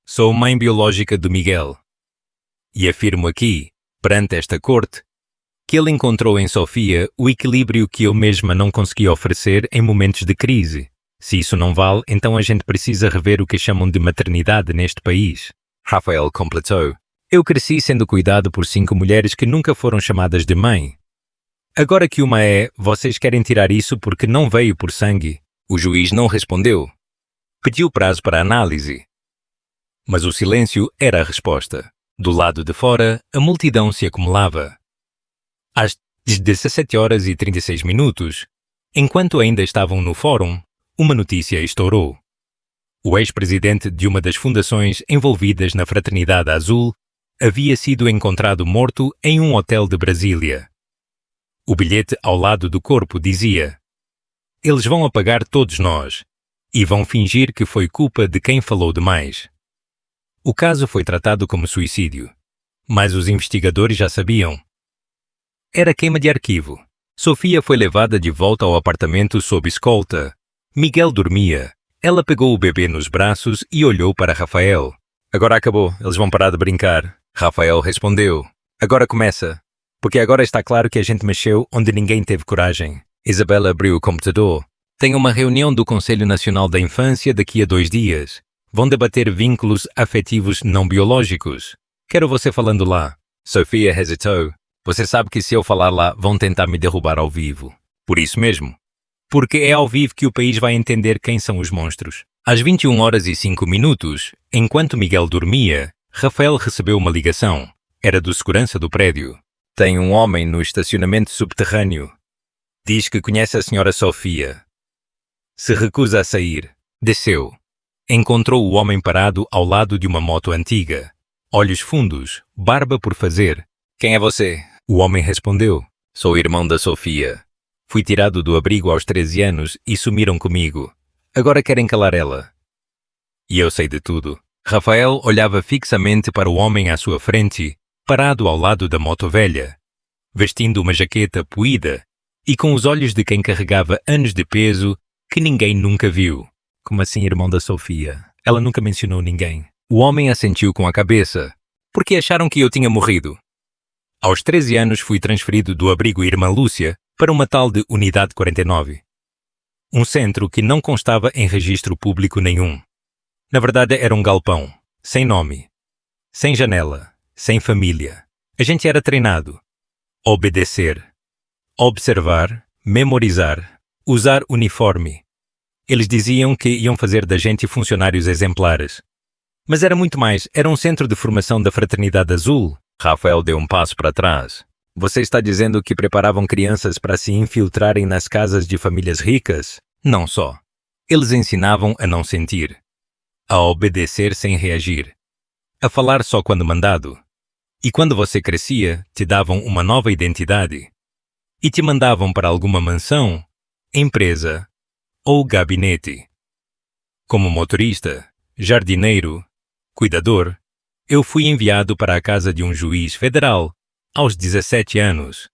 "Sou mãe biológica de Miguel. E afirmo aqui, perante esta corte, Que ele encontrou em Sofia o equilíbrio que eu mesma não conseguia oferecer em momentos de crise. Se isso não vale, então a gente precisa rever o que chamam de maternidade neste país. Rafael completou. Eu cresci sendo cuidado por 5 mulheres que nunca foram chamadas de mãe. Agora que uma vocês querem tirar isso porque não veio por sangue. O juiz não respondeu. Pediu prazo para análise. Mas o silêncio era a resposta. Do lado de fora, a multidão se acumulava. Às 17h36, enquanto ainda estavam no fórum, uma notícia estourou. O ex-presidente de uma das fundações envolvidas na Fraternidade Azul havia sido encontrado morto em um hotel de Brasília. O bilhete ao lado do corpo dizia: "Eles vão apagar todos nós e vão fingir que foi culpa de quem falou demais." O caso foi tratado como suicídio, mas os investigadores já sabiam. Era queima de arquivo. Sofia foi levada de volta ao apartamento sob escolta. Miguel dormia. Ela pegou o bebê nos braços e olhou para Rafael. Agora acabou, eles vão parar de brincar. Rafael respondeu. Agora começa. Porque agora está claro que a gente mexeu onde ninguém teve coragem. Isabela abriu o computador. Tem uma reunião do Conselho Nacional da Infância daqui a 2 dias. Vão debater vínculos afetivos não biológicos. Quero você falando lá. Sofia hesitou. Você sabe que se eu falar lá, vão tentar me derrubar ao vivo. Por isso mesmo. Porque é ao vivo que o país vai entender quem são os monstros. Às 21h05, enquanto Miguel dormia, Rafael recebeu uma ligação. Era do segurança do prédio. Tem um homem no estacionamento subterrâneo. Diz que conhece a senhora Sofia. Se recusa a sair. Desceu. Encontrou o homem parado ao lado de uma moto antiga. Olhos fundos, barba por fazer. Quem é você? O homem respondeu. Sou irmão da Sofia. Fui tirado do abrigo aos 13 anos e sumiram comigo. Agora querem calar ela. E eu sei de tudo. Rafael olhava fixamente para o homem à sua frente, parado ao lado da moto velha, vestindo uma jaqueta poída e com os olhos de quem carregava anos de peso que ninguém nunca viu. Como assim, irmão da Sofia? Ela nunca mencionou ninguém. O homem assentiu com a cabeça. Porque acharam que eu tinha morrido. Aos 13 anos fui transferido do abrigo Irmã Lúcia para uma tal de Unidade 49. Um centro que não constava em registro público nenhum. Na verdade era um galpão, sem nome, sem janela, sem família. A gente era treinado. Obedecer, observar, memorizar, usar uniforme. Eles diziam que iam fazer da gente funcionários exemplares. Mas era muito mais, era um centro de formação da Fraternidade Azul. Rafael deu um passo para trás. Você está dizendo que preparavam crianças para se infiltrarem nas casas de famílias ricas? Não só. Eles ensinavam a não sentir, a obedecer sem reagir, a falar só quando mandado. E quando você crescia, te davam uma nova identidade. E te mandavam para alguma mansão, empresa ou gabinete. Como motorista, jardineiro, cuidador, eu fui enviado para a casa de um juiz federal aos 17 anos.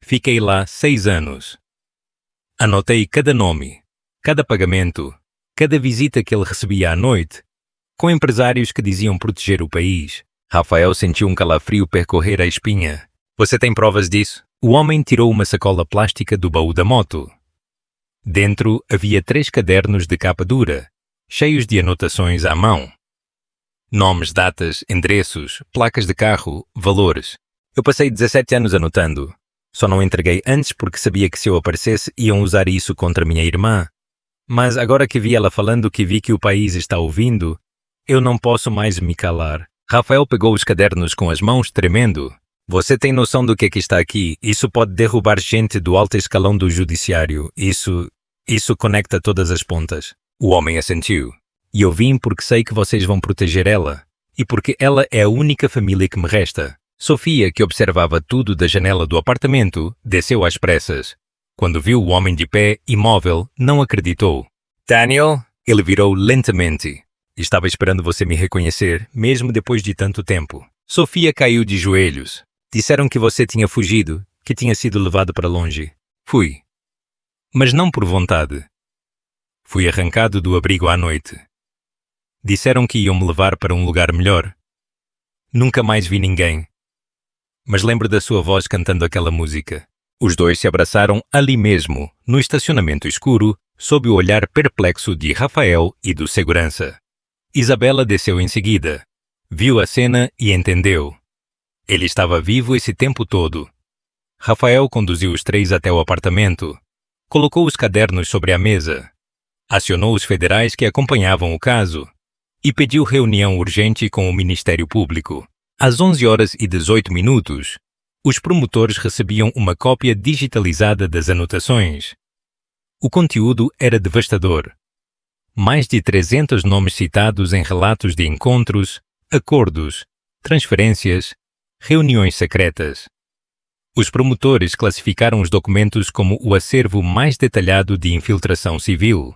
Fiquei lá 6 anos. Anotei cada nome, cada pagamento, cada visita que ele recebia à noite, com empresários que diziam proteger o país. Rafael sentiu um calafrio percorrer a espinha. Você tem provas disso? O homem tirou uma sacola plástica do baú da moto. Dentro havia 3 cadernos de capa dura, cheios de anotações à mão. Nomes, datas, endereços, placas de carro, valores. Eu passei 17 anos anotando. Só não entreguei antes porque sabia que se eu aparecesse iam usar isso contra minha irmã. Mas agora que vi ela falando que vi que o país está ouvindo, eu não posso mais me calar. Rafael pegou os cadernos com as mãos tremendo. Você tem noção do que está aqui? Isso pode derrubar gente do alto escalão do judiciário. Isso conecta todas as pontas. O homem assentiu. E eu vim porque sei que vocês vão proteger ela. E porque ela é a única família que me resta. Sofia, que observava tudo da janela do apartamento, desceu às pressas. Quando viu o homem de pé, imóvel, não acreditou. Daniel? Ele virou lentamente. Estava esperando você me reconhecer, mesmo depois de tanto tempo. Sofia caiu de joelhos. Disseram que você tinha fugido, que tinha sido levado para longe. Fui. Mas não por vontade. Fui arrancado do abrigo à noite. Disseram que iam me levar para um lugar melhor. Nunca mais vi ninguém. mas lembro da sua voz cantando aquela música. Os dois se abraçaram ali mesmo, no estacionamento escuro, sob o olhar perplexo de Rafael e do segurança. Isabela desceu em seguida. Viu a cena e entendeu. Ele estava vivo esse tempo todo. Rafael conduziu os três até o apartamento. Colocou os cadernos sobre a mesa. Acionou os federais que acompanhavam o caso e pediu reunião urgente com o Ministério Público. Às 11h18, os promotores recebiam uma cópia digitalizada das anotações. O conteúdo era devastador. Mais de 300 nomes citados em relatos de encontros, acordos, transferências, reuniões secretas. Os promotores classificaram os documentos como o acervo mais detalhado de infiltração civil.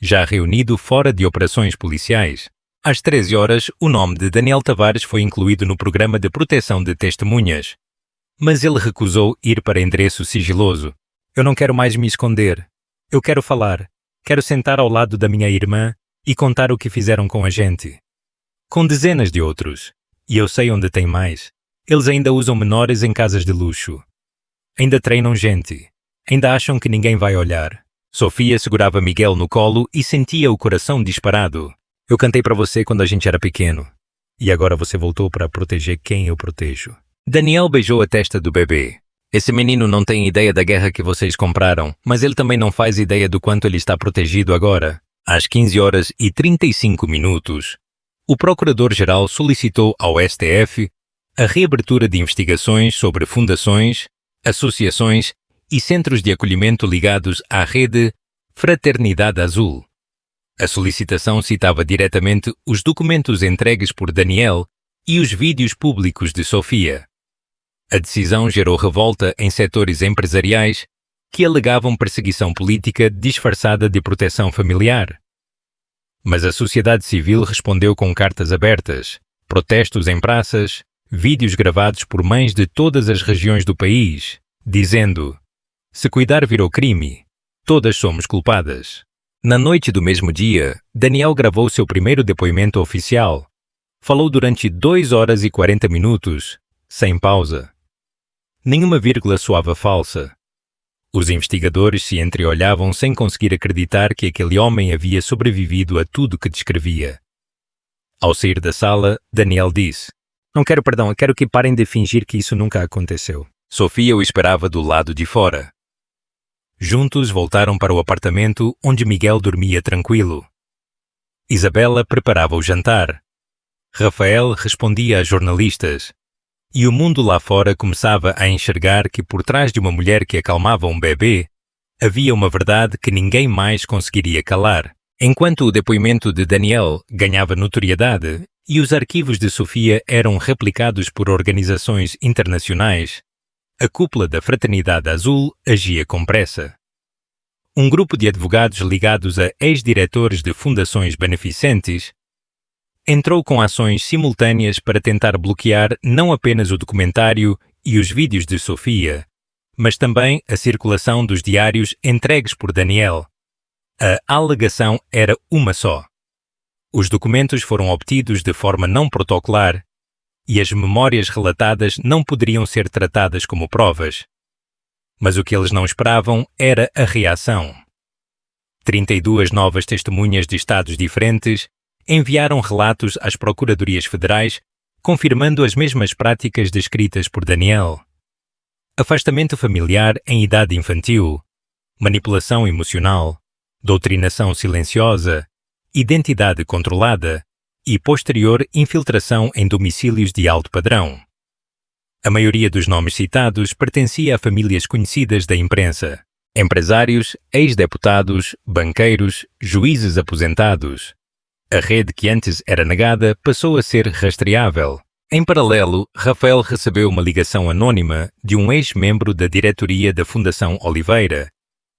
Já reunido fora de operações policiais, às 13 horas, o nome de Daniel Tavares foi incluído no programa de proteção de testemunhas. Mas ele recusou ir para endereço sigiloso. Eu não quero mais me esconder. Eu quero falar. Quero sentar ao lado da minha irmã e contar o que fizeram com a gente. Com dezenas de outros. E eu sei onde tem mais. Eles ainda usam menores em casas de luxo. Ainda treinam gente. Ainda acham que ninguém vai olhar. Sofia segurava Miguel no colo e sentia o coração disparado. Eu cantei para você quando a gente era pequeno. E agora você voltou para proteger quem eu protejo. Daniel beijou a testa do bebê. Esse menino não tem ideia da guerra que vocês compraram, mas ele também não faz ideia do quanto ele está protegido agora. Às 15h35, o Procurador-Geral solicitou ao STF a reabertura de investigações sobre fundações, associações e centros de acolhimento ligados à rede Fraternidade Azul. A solicitação citava diretamente os documentos entregues por Daniel e os vídeos públicos de Sofia. A decisão gerou revolta em setores empresariais que alegavam perseguição política disfarçada de proteção familiar. Mas a sociedade civil respondeu com cartas abertas, protestos em praças, vídeos gravados por mães de todas as regiões do país, dizendo: se cuidar virou crime, todas somos culpadas. Na noite do mesmo dia, Daniel gravou seu primeiro depoimento oficial. Falou durante 2 horas e 40 minutos, sem pausa. Nenhuma vírgula soava falsa. Os investigadores se entreolhavam sem conseguir acreditar que aquele homem havia sobrevivido a tudo que descrevia. Ao sair da sala, Daniel disse: não quero perdão, eu quero que parem de fingir que isso nunca aconteceu. Sofia o esperava do lado de fora. Juntos voltaram para o apartamento onde Miguel dormia tranquilo. Isabela preparava o jantar. Rafael respondia a jornalistas. E o mundo lá fora começava a enxergar que por trás de uma mulher que acalmava um bebê, havia uma verdade que ninguém mais conseguiria calar. Enquanto o depoimento de Daniel ganhava notoriedade e os arquivos de Sofia eram replicados por organizações internacionais, a cúpula da Fraternidade Azul agia com pressa. Um grupo de advogados ligados a ex-diretores de fundações beneficentes entrou com ações simultâneas para tentar bloquear não apenas o documentário e os vídeos de Sofia, mas também a circulação dos diários entregues por Daniel. A alegação era uma só. Os documentos foram obtidos de forma não protocolar e as memórias relatadas não poderiam ser tratadas como provas. Mas o que eles não esperavam era a reação. 32 novas testemunhas de estados diferentes enviaram relatos às procuradorias federais confirmando as mesmas práticas descritas por Daniel. Afastamento familiar em idade infantil, manipulação emocional, doutrinação silenciosa, identidade controlada e posterior infiltração em domicílios de alto padrão. A maioria dos nomes citados pertencia a famílias conhecidas da imprensa: empresários, ex-deputados, banqueiros, juízes aposentados. A rede que antes era negada passou a ser rastreável. Em paralelo, Rafael recebeu uma ligação anônima de um ex-membro da diretoria da Fundação Oliveira,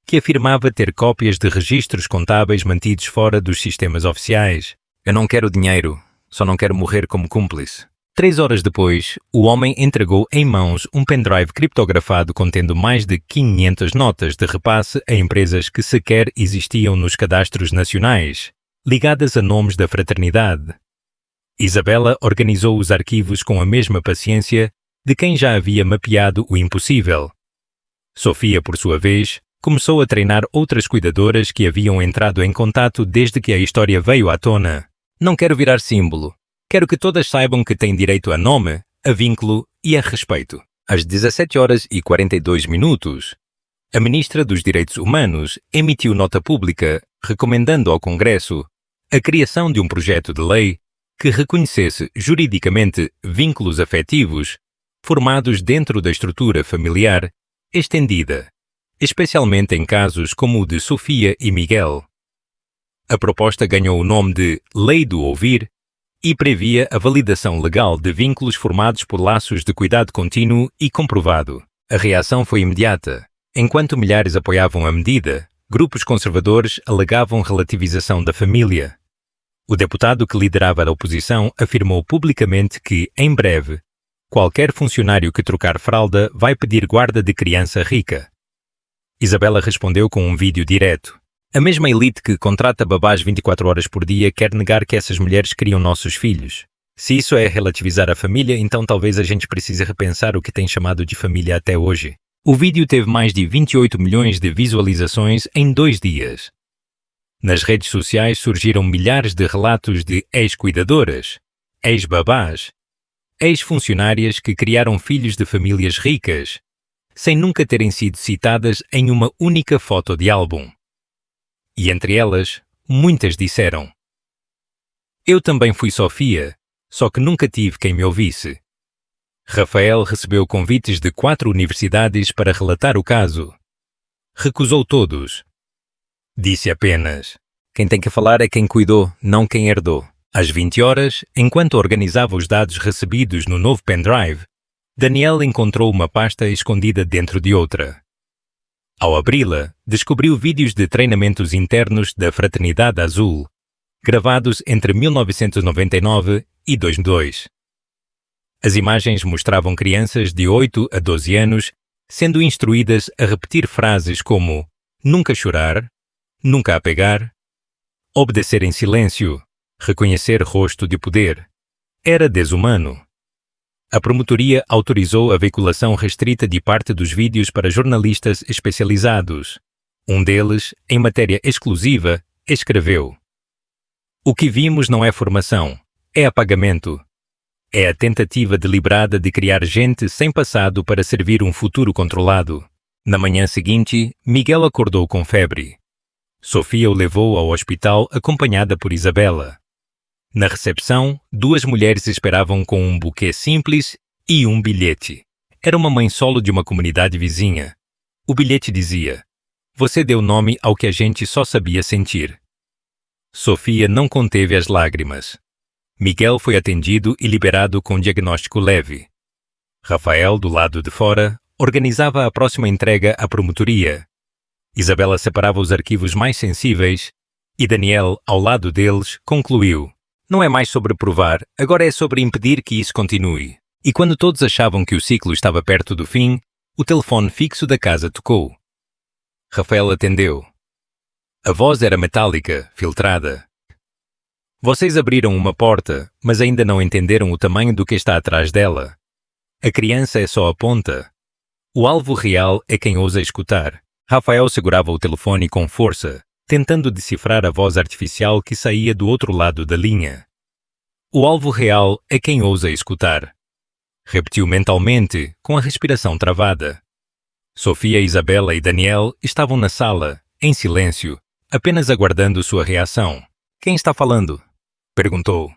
que afirmava ter cópias de registros contábeis mantidos fora dos sistemas oficiais. Eu não quero dinheiro, só não quero morrer como cúmplice. 3 horas depois, o homem entregou em mãos um pendrive criptografado contendo mais de 500 notas de repasse a empresas que sequer existiam nos cadastros nacionais, ligadas a nomes da fraternidade. Isabela organizou os arquivos com a mesma paciência de quem já havia mapeado o impossível. Sofia, por sua vez, começou a treinar outras cuidadoras que haviam entrado em contato desde que a história veio à tona. Não quero virar símbolo. Quero que todas saibam que têm direito a nome, a vínculo e a respeito. Às 17h42, a Ministra dos Direitos Humanos emitiu nota pública recomendando ao Congresso a criação de um projeto de lei que reconhecesse juridicamente vínculos afetivos formados dentro da estrutura familiar estendida, especialmente em casos como o de Sofia e Miguel. A proposta ganhou o nome de Lei do Ouvir e previa a validação legal de vínculos formados por laços de cuidado contínuo e comprovado. A reação foi imediata. Enquanto milhares apoiavam a medida, grupos conservadores alegavam relativização da família. O deputado que liderava a oposição afirmou publicamente que, em breve, qualquer funcionário que trocar fralda vai pedir guarda de criança rica. Isabela respondeu com um vídeo direto. A mesma elite que contrata babás 24 horas por dia quer negar que essas mulheres criam nossos filhos. Se isso é relativizar a família, então talvez a gente precise repensar o que tem chamado de família até hoje. O vídeo teve mais de 28 milhões de visualizações em 2 dias. Nas redes sociais surgiram milhares de relatos de ex-cuidadoras, ex-babás, ex-funcionárias que criaram filhos de famílias ricas, sem nunca terem sido citadas em uma única foto de álbum. E entre elas, muitas disseram: "Eu também fui Sofia, só que nunca tive quem me ouvisse." Rafael recebeu convites de 4 universidades para relatar o caso. Recusou todos. Disse apenas: "Quem tem que falar é quem cuidou, não quem herdou." Às 20 horas, enquanto organizava os dados recebidos no novo pendrive, Daniel encontrou uma pasta escondida dentro de outra. Ao abri-la, descobriu vídeos de treinamentos internos da Fraternidade Azul, gravados entre 1999 e 2002. As imagens mostravam crianças de 8 a 12 anos sendo instruídas a repetir frases como nunca chorar, nunca apegar, obedecer em silêncio, reconhecer rosto de poder. Era desumano. A promotoria autorizou a veiculação restrita de parte dos vídeos para jornalistas especializados. Um deles, em matéria exclusiva, escreveu: "O que vimos não é formação, é apagamento. É a tentativa deliberada de criar gente sem passado para servir um futuro controlado." Na manhã seguinte, Miguel acordou com febre. Sofia o levou ao hospital acompanhada por Isabela. Na recepção, 2 mulheres esperavam com um buquê simples e um bilhete. Era uma mãe solo de uma comunidade vizinha. O bilhete dizia: "Você deu nome ao que a gente só sabia sentir." Sofia não conteve as lágrimas. Miguel foi atendido e liberado com diagnóstico leve. Rafael, do lado de fora, organizava a próxima entrega à promotoria. Isabela separava os arquivos mais sensíveis e Daniel, ao lado deles, concluiu: "Não é mais sobre provar, agora é sobre impedir que isso continue." E quando todos achavam que o ciclo estava perto do fim, o telefone fixo da casa tocou. Rafael atendeu. A voz era metálica, filtrada. "Vocês abriram uma porta, mas ainda não entenderam o tamanho do que está atrás dela. A criança é só a ponta. O alvo real é quem ousa escutar." Rafael segurava o telefone com força, tentando decifrar a voz artificial que saía do outro lado da linha. "O alvo real é quem ousa escutar." Repetiu mentalmente, com a respiração travada. Sofia, Isabela e Daniel estavam na sala, em silêncio, apenas aguardando sua reação. "Quem está falando?" perguntou.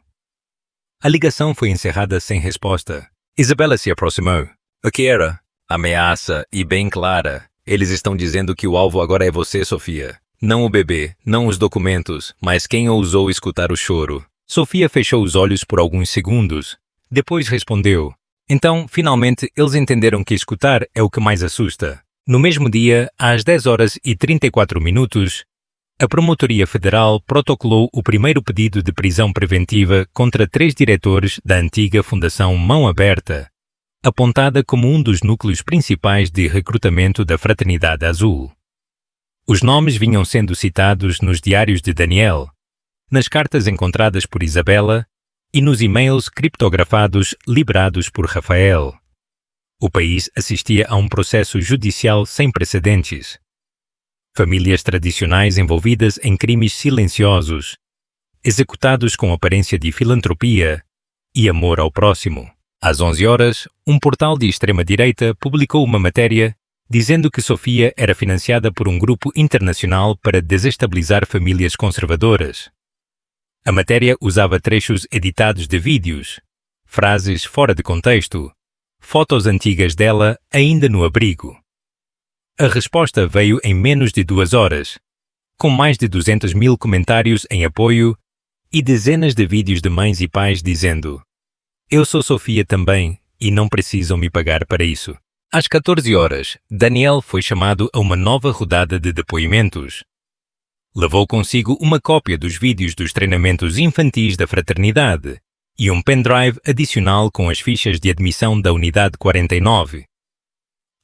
A ligação foi encerrada sem resposta. Isabela se aproximou. "O que era?" "Ameaça e bem clara. Eles estão dizendo que o alvo agora é você, Sofia. Não o bebê, não os documentos, mas quem ousou escutar o choro." Sofia fechou os olhos por alguns segundos. Depois respondeu: "Então, finalmente, eles entenderam que escutar é o que mais assusta." No mesmo dia, às 10h34, a Promotoria Federal protocolou o primeiro pedido de prisão preventiva contra 3 diretores da antiga Fundação Mão Aberta, apontada como um dos núcleos principais de recrutamento da Fraternidade Azul. Os nomes vinham sendo citados nos diários de Daniel, nas cartas encontradas por Isabela e nos e-mails criptografados liberados por Rafael. O país assistia a um processo judicial sem precedentes. Famílias tradicionais envolvidas em crimes silenciosos, executados com aparência de filantropia e amor ao próximo. Às 11 horas, um portal de extrema-direita publicou uma matéria dizendo que Sofia era financiada por um grupo internacional para desestabilizar famílias conservadoras. A matéria usava trechos editados de vídeos, frases fora de contexto, fotos antigas dela ainda no abrigo. A resposta veio em menos de 2 horas, com mais de 200 mil comentários em apoio e dezenas de vídeos de mães e pais dizendo: "Eu sou Sofia também e não precisam me pagar para isso." Às 14 horas, Daniel foi chamado a uma nova rodada de depoimentos. Levou consigo uma cópia dos vídeos dos treinamentos infantis da fraternidade e um pendrive adicional com as fichas de admissão da Unidade 49.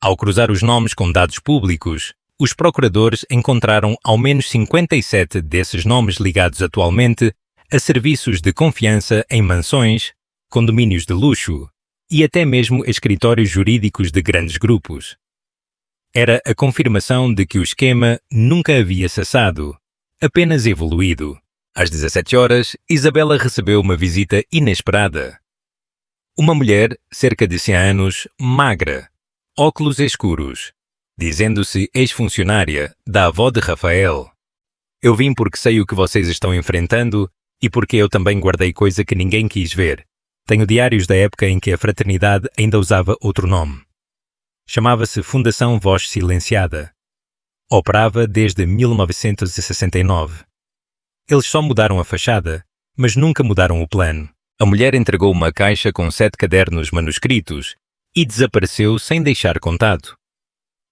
Ao cruzar os nomes com dados públicos, os procuradores encontraram ao menos 57 desses nomes ligados atualmente a serviços de confiança em mansões, condomínios de luxo e até mesmo escritórios jurídicos de grandes grupos. Era a confirmação de que o esquema nunca havia cessado, apenas evoluído. Às 17 horas, Isabela recebeu uma visita inesperada. Uma mulher, cerca de 100 anos, magra, óculos escuros, dizendo-se ex-funcionária da avó de Rafael. "Eu vim porque sei o que vocês estão enfrentando e porque eu também guardei coisa que ninguém quis ver. Tenho diários da época em que a fraternidade ainda usava outro nome. Chamava-se Fundação Voz Silenciada. Operava desde 1969. Eles só mudaram a fachada, mas nunca mudaram o plano." A mulher entregou uma caixa com 7 cadernos manuscritos e desapareceu sem deixar contato.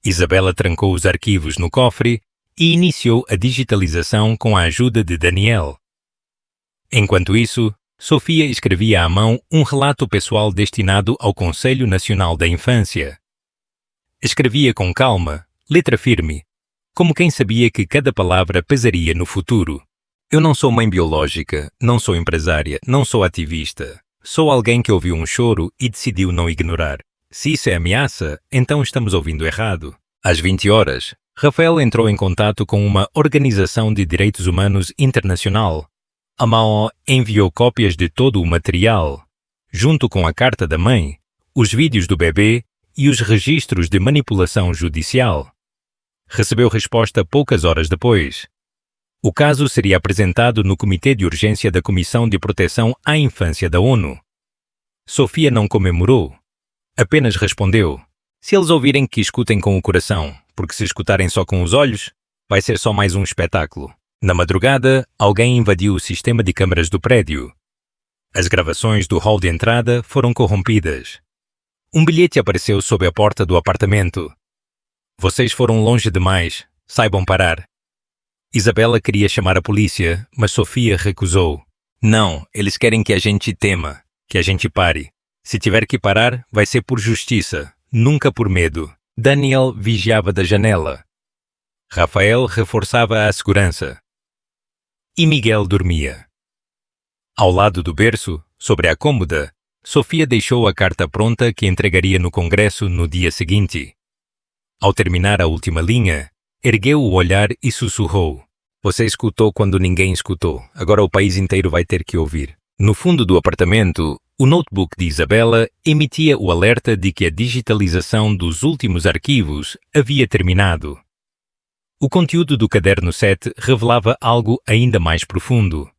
Isabela trancou os arquivos no cofre e iniciou a digitalização com a ajuda de Daniel. Enquanto isso, Sofia escrevia à mão um relato pessoal destinado ao Conselho Nacional da Infância. Escrevia com calma, letra firme, como quem sabia que cada palavra pesaria no futuro. "Eu não sou mãe biológica, não sou empresária, não sou ativista. Sou alguém que ouviu um choro e decidiu não ignorar. Se isso é ameaça, então estamos ouvindo errado." Às 20 horas, Rafael entrou em contato com uma organização de direitos humanos internacional. A MAO enviou cópias de todo o material, junto com a carta da mãe, os vídeos do bebê e os registros de manipulação judicial. Recebeu resposta poucas horas depois. O caso seria apresentado no Comitê de Urgência da Comissão de Proteção à Infância da ONU. Sofia não comemorou. Apenas respondeu: "Se eles ouvirem, que escutem com o coração, porque se escutarem só com os olhos, vai ser só mais um espetáculo." Na madrugada, alguém invadiu o sistema de câmaras do prédio. As gravações do hall de entrada foram corrompidas. Um bilhete apareceu sob a porta do apartamento. "Vocês foram longe demais, saibam parar." Isabela queria chamar a polícia, mas Sofia recusou. "Não, eles querem que a gente tema, que a gente pare. Se tiver que parar, vai ser por justiça, nunca por medo." Daniel vigiava da janela. Rafael reforçava a segurança. E Miguel dormia. Ao lado do berço, sobre a cômoda, Sofia deixou a carta pronta que entregaria no Congresso no dia seguinte. Ao terminar a última linha, ergueu o olhar e sussurrou: "Você escutou quando ninguém escutou. Agora o país inteiro vai ter que ouvir." No fundo do apartamento, o notebook de Isabela emitia o alerta de que a digitalização dos últimos arquivos havia terminado. O conteúdo do caderno 7 revelava algo ainda mais profundo.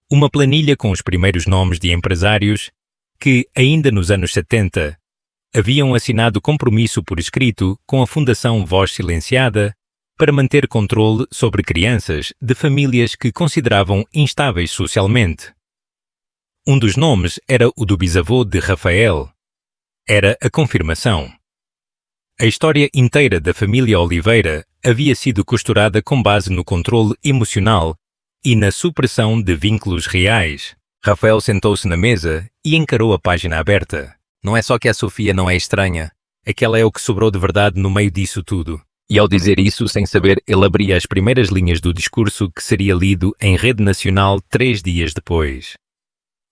Uma planilha com os primeiros nomes de empresários que, ainda nos anos 70, haviam assinado compromisso por escrito com a Fundação Voz Silenciada para manter controle sobre crianças de famílias que consideravam instáveis socialmente. Um dos nomes era o do bisavô de Rafael. Era a confirmação. A história inteira da família Oliveira havia sido costurada com base no controle emocional e na supressão de vínculos reais. Rafael sentou-se na mesa e encarou a página aberta. Não é só que a Sofia não é estranha, é que ela é o que sobrou de verdade no meio disso tudo. E ao dizer isso sem saber, ele abria as primeiras linhas do discurso que seria lido em rede nacional 3 dias depois.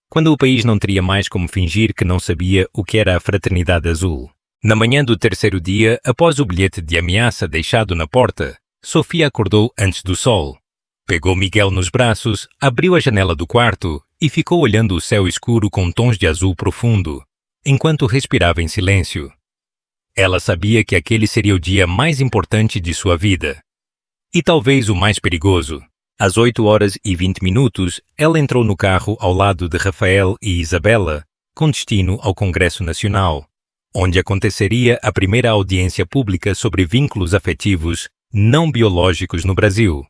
Quando o país não teria mais como fingir que não sabia o que era a Fraternidade Azul. Na manhã do terceiro dia, após o bilhete de ameaça deixado na porta, Sofia acordou antes do sol. Pegou Miguel nos braços, abriu a janela do quarto e ficou olhando o céu escuro com tons de azul profundo, enquanto respirava em silêncio. Ela sabia que aquele seria o dia mais importante de sua vida. E talvez o mais perigoso. Às 8h20, ela entrou no carro ao lado de Rafael e Isabela, com destino ao Congresso Nacional, onde aconteceria a primeira audiência pública sobre vínculos afetivos não biológicos no Brasil.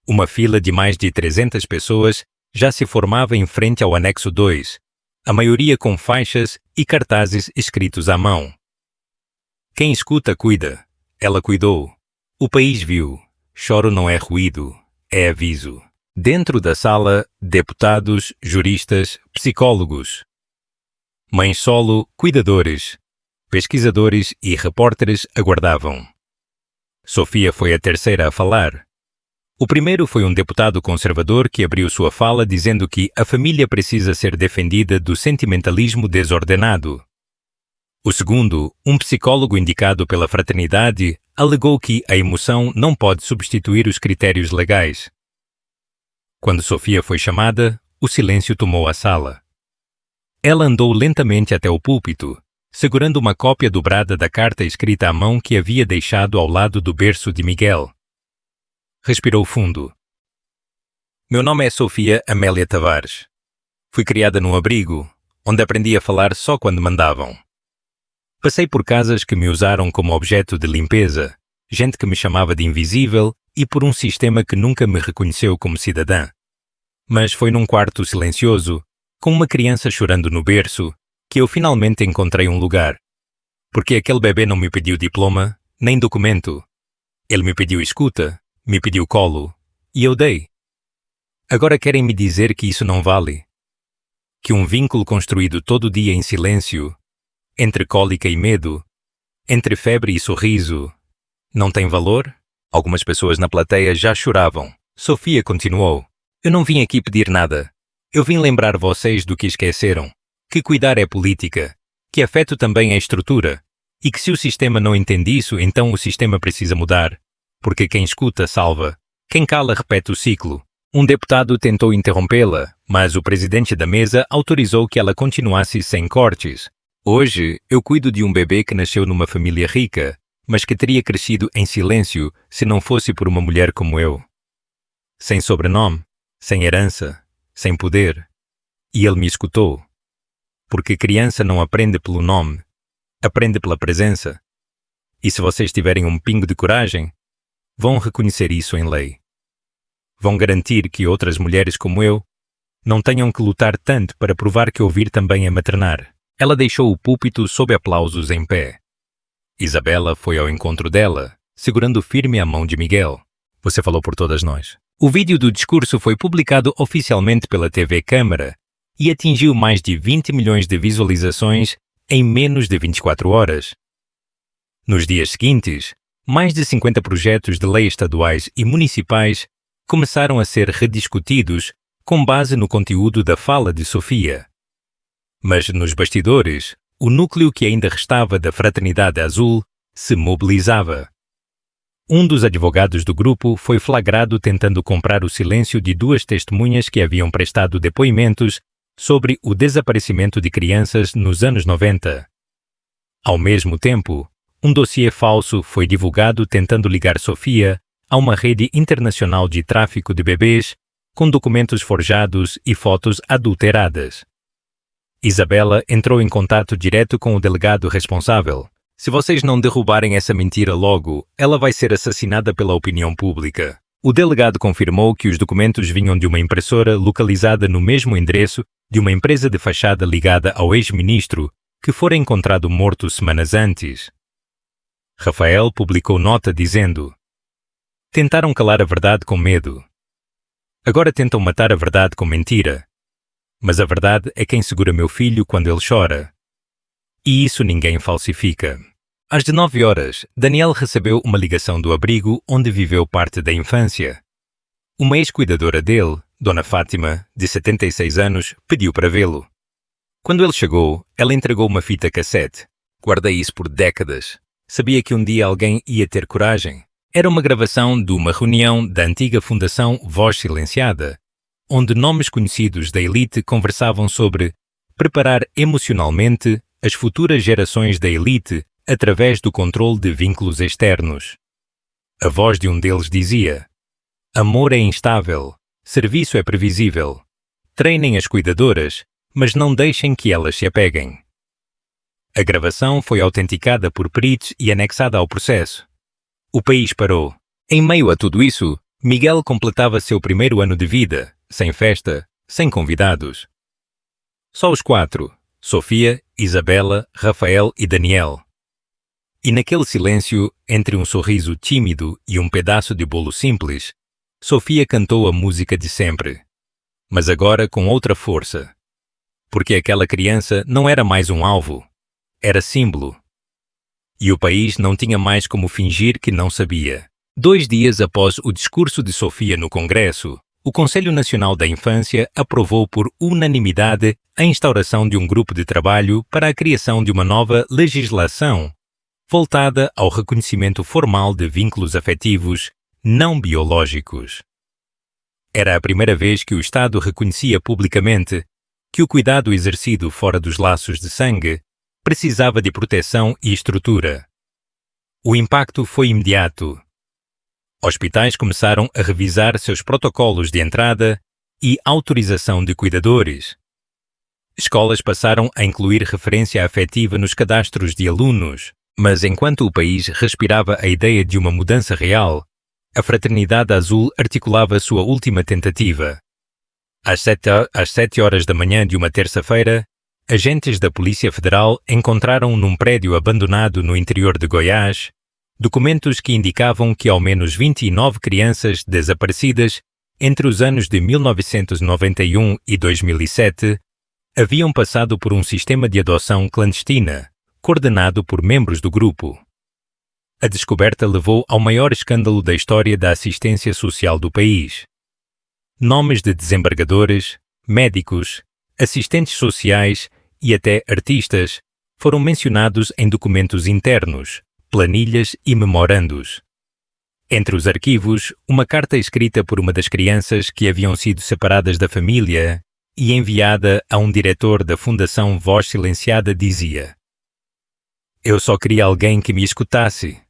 Uma fila de mais de 300 pessoas já se formava em frente ao anexo 2, a maioria com faixas e cartazes escritos à mão. Quem escuta, cuida. Ela cuidou. O país viu. Choro não é ruído, é aviso. Dentro da sala, deputados, juristas, psicólogos, mães solo, cuidadores, pesquisadores e repórteres aguardavam. Sofia foi a terceira a falar. O primeiro foi um deputado conservador que abriu sua fala dizendo que a família precisa ser defendida do sentimentalismo desordenado. O segundo, um psicólogo indicado pela fraternidade, alegou que a emoção não pode substituir os critérios legais. Quando Sofia foi chamada, o silêncio tomou a sala. Ela andou lentamente até o púlpito, segurando uma cópia dobrada da carta escrita à mão que havia deixado ao lado do berço de Miguel. Respirou fundo. Meu nome é Sofia Amélia Tavares. Fui criada num abrigo, onde aprendi a falar só quando mandavam. Passei por casas que me usaram como objeto de limpeza, gente que me chamava de invisível e por um sistema que nunca me reconheceu como cidadã. Mas foi num quarto silencioso, com uma criança chorando no berço, que eu finalmente encontrei um lugar. Porque aquele bebê não me pediu diploma, nem documento. Ele me pediu escuta, me pediu colo, e eu dei. Agora querem me dizer que isso não vale? Que um vínculo construído todo dia em silêncio, entre cólica e medo, entre febre e sorriso, não tem valor? Algumas pessoas na plateia já choravam. Sofia continuou. Eu não vim aqui pedir nada. Eu vim lembrar vocês do que esqueceram. Que cuidar é política. Que afeto também é estrutura. E que se o sistema não entende isso, então o sistema precisa mudar. Porque quem escuta salva. Quem cala repete o ciclo. Um deputado tentou interrompê-la, mas o presidente da mesa autorizou que ela continuasse sem cortes. Hoje, eu cuido de um bebê que nasceu numa família rica, mas que teria crescido em silêncio se não fosse por uma mulher como eu. Sem sobrenome, sem herança, sem poder. E ele me escutou. Porque criança não aprende pelo nome, aprende pela presença. E se vocês tiverem um pingo de coragem, vão reconhecer isso em lei. Vão garantir que outras mulheres como eu não tenham que lutar tanto para provar que ouvir também é maternar. Ela deixou o púlpito sob aplausos em pé. Isabela foi ao encontro dela, segurando firme a mão de Miguel. Você falou por todas nós. O vídeo do discurso foi publicado oficialmente pela TV Câmara e atingiu mais de 20 milhões de visualizações em menos de 24 horas. Nos dias seguintes, mais de 50 projetos de lei estaduais e municipais começaram a ser rediscutidos com base no conteúdo da fala de Sofia. Mas nos bastidores, o núcleo que ainda restava da Fraternidade Azul se mobilizava. Um dos advogados do grupo foi flagrado tentando comprar o silêncio de duas testemunhas que haviam prestado depoimentos sobre o desaparecimento de crianças nos anos 90. Ao mesmo tempo, um dossiê falso foi divulgado tentando ligar Sofia a uma rede internacional de tráfico de bebês com documentos forjados e fotos adulteradas. Isabela entrou em contato direto com o delegado responsável. Se vocês não derrubarem essa mentira logo, ela vai ser assassinada pela opinião pública. O delegado confirmou que os documentos vinham de uma impressora localizada no mesmo endereço de uma empresa de fachada ligada ao ex-ministro, que fora encontrado morto semanas antes. Rafael publicou nota dizendo: tentaram calar a verdade com medo. Agora tentam matar a verdade com mentira. Mas a verdade é quem segura meu filho quando ele chora. E isso ninguém falsifica. Às 19 horas, Daniel recebeu uma ligação do abrigo onde viveu parte da infância. Uma ex-cuidadora dele, Dona Fátima, de 76 anos, pediu para vê-lo. Quando ele chegou, ela entregou uma fita cassete. Guardei isso por décadas. Sabia que um dia alguém ia ter coragem. Era uma gravação de uma reunião da antiga Fundação Voz Silenciada, onde nomes conhecidos da elite conversavam sobre preparar emocionalmente as futuras gerações da elite através do controle de vínculos externos. A voz de um deles dizia: amor é instável, serviço é previsível. Treinem as cuidadoras, mas não deixem que elas se apeguem. A gravação foi autenticada por peritos e anexada ao processo. O país parou. Em meio a tudo isso, Miguel completava seu primeiro ano de vida, sem festa, sem convidados. Só os 4, Sofia, Isabela, Rafael e Daniel. E naquele silêncio, entre um sorriso tímido e um pedaço de bolo simples, Sofia cantou a música de sempre, mas agora com outra força. Porque aquela criança não era mais um alvo, era símbolo. E o país não tinha mais como fingir que não sabia. 2 dias após o discurso de Sofia no Congresso, o Conselho Nacional da Infância aprovou por unanimidade a instauração de um grupo de trabalho para a criação de uma nova legislação voltada ao reconhecimento formal de vínculos afetivos não biológicos. Era a primeira vez que o Estado reconhecia publicamente que o cuidado exercido fora dos laços de sangue precisava de proteção e estrutura. O impacto foi imediato. Hospitais começaram a revisar seus protocolos de entrada e autorização de cuidadores. Escolas passaram a incluir referência afetiva nos cadastros de alunos, mas enquanto o país respirava a ideia de uma mudança real, a Fraternidade Azul articulava sua última tentativa. Às 7 horas da manhã de uma terça-feira, agentes da Polícia Federal encontraram num prédio abandonado no interior de Goiás documentos que indicavam que ao menos 29 crianças desaparecidas entre os anos de 1991 e 2007 haviam passado por um sistema de adoção clandestina, coordenado por membros do grupo. A descoberta levou ao maior escândalo da história da assistência social do país. Nomes de desembargadores, médicos, assistentes sociais e até artistas foram mencionados em documentos internos, planilhas e memorandos. Entre os arquivos, uma carta escrita por uma das crianças que haviam sido separadas da família e enviada a um diretor da Fundação Voz Silenciada dizia: eu só queria alguém que me escutasse.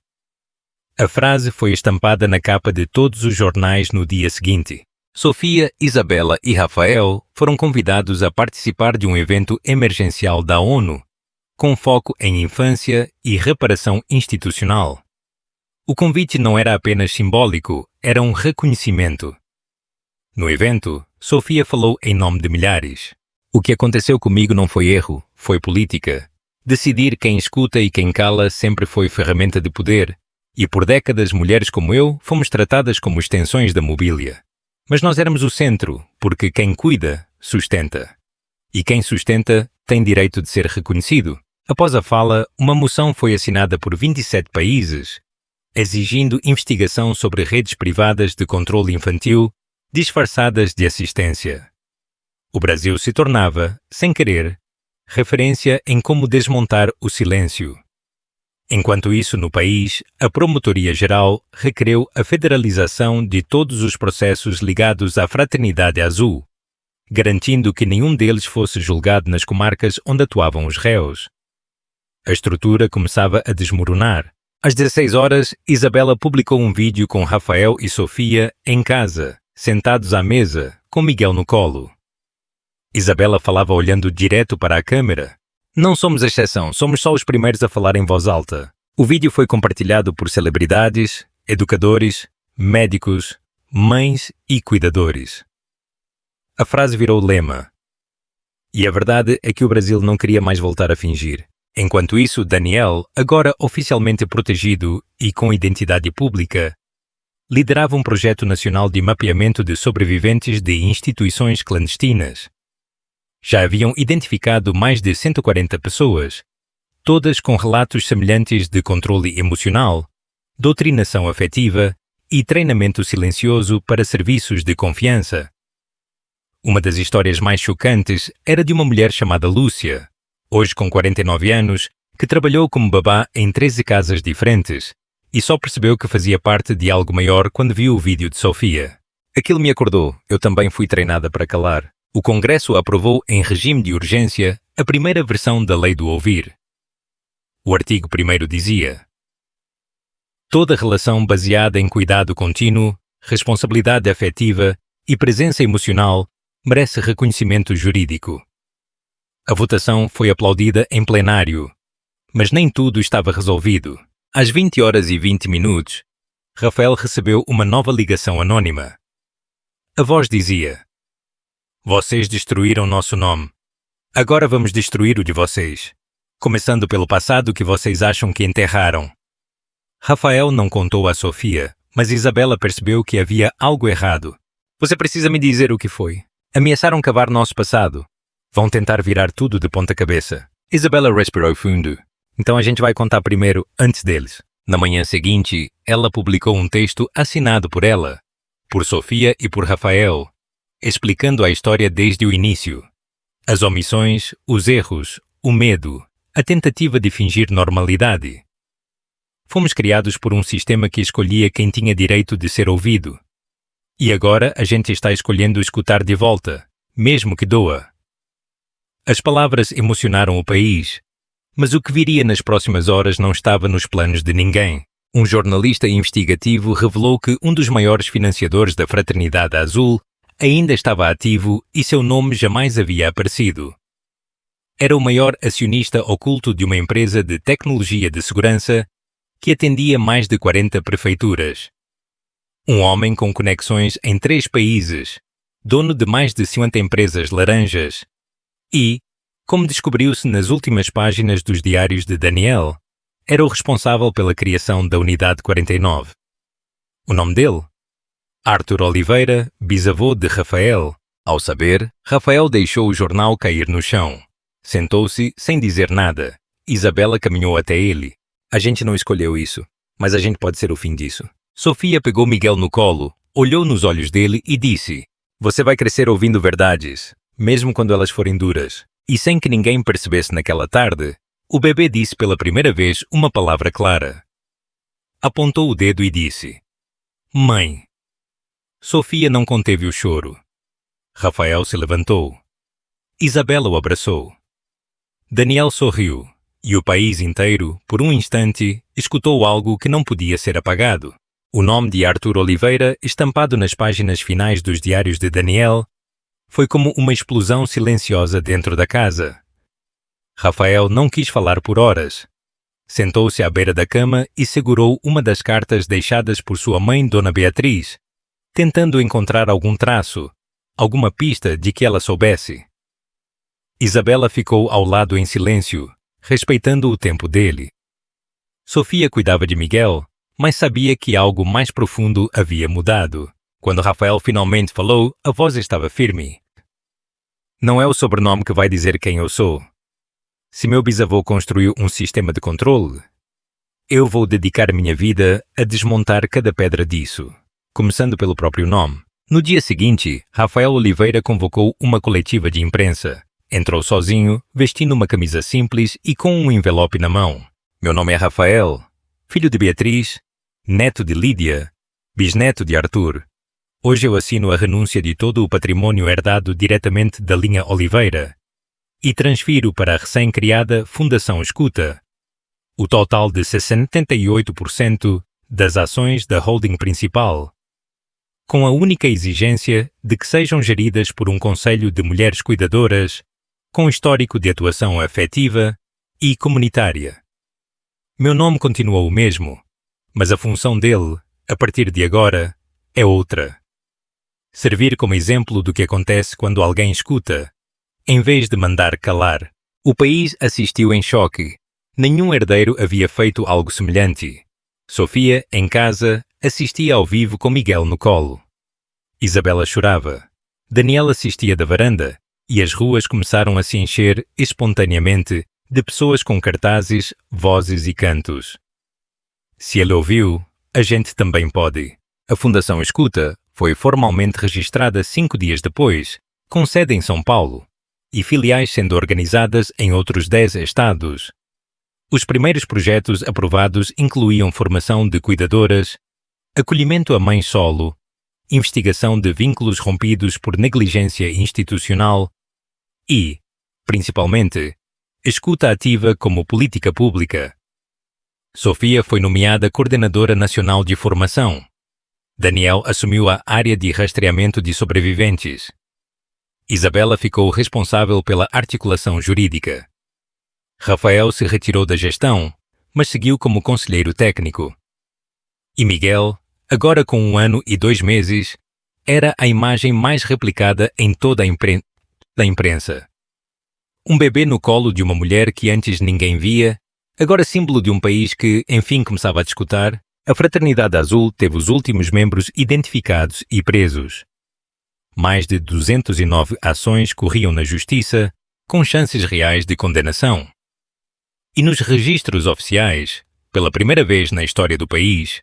A frase foi estampada na capa de todos os jornais no dia seguinte. Sofia, Isabela e Rafael foram convidados a participar de um evento emergencial da ONU, com foco em infância e reparação institucional. O convite não era apenas simbólico, era um reconhecimento. No evento, Sofia falou em nome de milhares. O que aconteceu comigo não foi erro, foi política. Decidir quem escuta e quem cala sempre foi ferramenta de poder, e por décadas mulheres como eu fomos tratadas como extensões da mobília. Mas nós éramos o centro, porque quem cuida, sustenta. E quem sustenta tem direito de ser reconhecido. Após a fala, uma moção foi assinada por 27 países, exigindo investigação sobre redes privadas de controle infantil disfarçadas de assistência. O Brasil se tornava, sem querer, referência em como desmontar o silêncio. Enquanto isso, no país, a Promotoria Geral requereu a federalização de todos os processos ligados à Fraternidade Azul, garantindo que nenhum deles fosse julgado nas comarcas onde atuavam os réus. A estrutura começava a desmoronar. Às 16 horas, Isabela publicou um vídeo com Rafael e Sofia em casa, sentados à mesa, com Miguel no colo. Isabela falava olhando direto para a câmera. Não somos exceção, somos só os primeiros a falar em voz alta. O vídeo foi compartilhado por celebridades, educadores, médicos, mães e cuidadores. A frase virou lema. E a verdade é que o Brasil não queria mais voltar a fingir. Enquanto isso, Daniel, agora oficialmente protegido e com identidade pública, liderava um projeto nacional de mapeamento de sobreviventes de instituições clandestinas. Já haviam identificado mais de 140 pessoas, todas com relatos semelhantes de controle emocional, doutrinação afetiva e treinamento silencioso para serviços de confiança. Uma das histórias mais chocantes era de uma mulher chamada Lúcia, hoje com 49 anos, que trabalhou como babá em 13 casas diferentes e só percebeu que fazia parte de algo maior quando viu o vídeo de Sofia. Aquilo me acordou, eu também fui treinada para calar. O Congresso aprovou em regime de urgência a primeira versão da Lei do Ouvir. O artigo 1º dizia: toda relação baseada em cuidado contínuo, responsabilidade afetiva e presença emocional merece reconhecimento jurídico. A votação foi aplaudida em plenário, mas nem tudo estava resolvido. Às 20h20, Rafael recebeu uma nova ligação anônima. A voz dizia: vocês destruíram nosso nome. Agora vamos destruir o de vocês, começando pelo passado que vocês acham que enterraram. Rafael não contou a Sofia, mas Isabela percebeu que havia algo errado. Você precisa me dizer o que foi. Ameaçaram cavar nosso passado. Vão tentar virar tudo de ponta cabeça. Isabela respirou fundo. Então a gente vai contar primeiro, antes deles. Na manhã seguinte, ela publicou um texto assinado por ela, por Sofia e por Rafael, explicando a história desde o início. As omissões, os erros, o medo, a tentativa de fingir normalidade. Fomos criados por um sistema que escolhia quem tinha direito de ser ouvido. E agora a gente está escolhendo escutar de volta, mesmo que doa. As palavras emocionaram o país, mas o que viria nas próximas horas não estava nos planos de ninguém. Um jornalista investigativo revelou que um dos maiores financiadores da Fraternidade Azul ainda estava ativo e seu nome jamais havia aparecido. Era o maior acionista oculto de uma empresa de tecnologia de segurança que atendia mais de 40 prefeituras. Um homem com conexões em 3 países, dono de mais de 50 empresas laranjas e, como descobriu-se nas últimas páginas dos diários de Daniel, era o responsável pela criação da Unidade 49. O nome dele? Arthur Oliveira, bisavô de Rafael. Ao saber, Rafael deixou o jornal cair no chão. Sentou-se sem dizer nada. Isabela caminhou até ele. A gente não escolheu isso, mas a gente pode ser o fim disso. Sofia pegou Miguel no colo, olhou nos olhos dele e disse: você vai crescer ouvindo verdades, mesmo quando elas forem duras. E sem que ninguém percebesse naquela tarde, o bebê disse pela primeira vez uma palavra clara. Apontou o dedo e disse: mãe. Sofia não conteve o choro. Rafael se levantou. Isabela o abraçou. Daniel sorriu, e o país inteiro, por um instante, escutou algo que não podia ser apagado. O nome de Arthur Oliveira, estampado nas páginas finais dos diários de Daniel, foi como uma explosão silenciosa dentro da casa. Rafael não quis falar por horas. Sentou-se à beira da cama e segurou uma das cartas deixadas por sua mãe, Dona Beatriz, tentando encontrar algum traço, alguma pista de que ela soubesse. Isabela ficou ao lado em silêncio, respeitando o tempo dele. Sofia cuidava de Miguel, mas sabia que algo mais profundo havia mudado. Quando Rafael finalmente falou, a voz estava firme. Não é o sobrenome que vai dizer quem eu sou. Se meu bisavô construiu um sistema de controle, eu vou dedicar minha vida a desmontar cada pedra disso, começando pelo próprio nome. No dia seguinte, Rafael Oliveira convocou uma coletiva de imprensa. Entrou sozinho, vestindo uma camisa simples e com um envelope na mão. Meu nome é Rafael, filho de Beatriz, neto de Lídia, bisneto de Arthur. Hoje eu assino a renúncia de todo o patrimônio herdado diretamente da linha Oliveira e transfiro para a recém-criada Fundação Escuta o total de 78% das ações da holding principal, com a única exigência de que sejam geridas por um conselho de mulheres cuidadoras com histórico de atuação afetiva e comunitária. Meu nome continua o mesmo, mas a função dele, a partir de agora, é outra. Servir como exemplo do que acontece quando alguém escuta, em vez de mandar calar. O país assistiu em choque. Nenhum herdeiro havia feito algo semelhante. Sofia, em casa, assistia ao vivo com Miguel no colo. Isabela chorava. Daniel assistia da varanda, e as ruas começaram a se encher espontaneamente de pessoas com cartazes, vozes e cantos. Se ele ouviu, a gente também pode. A Fundação Escuta foi formalmente registrada 5 dias depois, com sede em São Paulo, e filiais sendo organizadas em outros 10 estados. Os primeiros projetos aprovados incluíam formação de cuidadoras, acolhimento a mãe solo, investigação de vínculos rompidos por negligência institucional e, principalmente, escuta ativa como política pública. Sofia foi nomeada Coordenadora Nacional de Formação. Daniel assumiu a área de rastreamento de sobreviventes. Isabela ficou responsável pela articulação jurídica. Rafael se retirou da gestão, mas seguiu como conselheiro técnico. E Miguel, agora com 1 ano e 2 meses, era a imagem mais replicada em toda a imprensa. Um bebê no colo de uma mulher que antes ninguém via, agora símbolo de um país que, enfim, começava a discutir, a Fraternidade Azul teve os últimos membros identificados e presos. Mais de 209 ações corriam na justiça, com chances reais de condenação. E nos registros oficiais, pela primeira vez na história do país,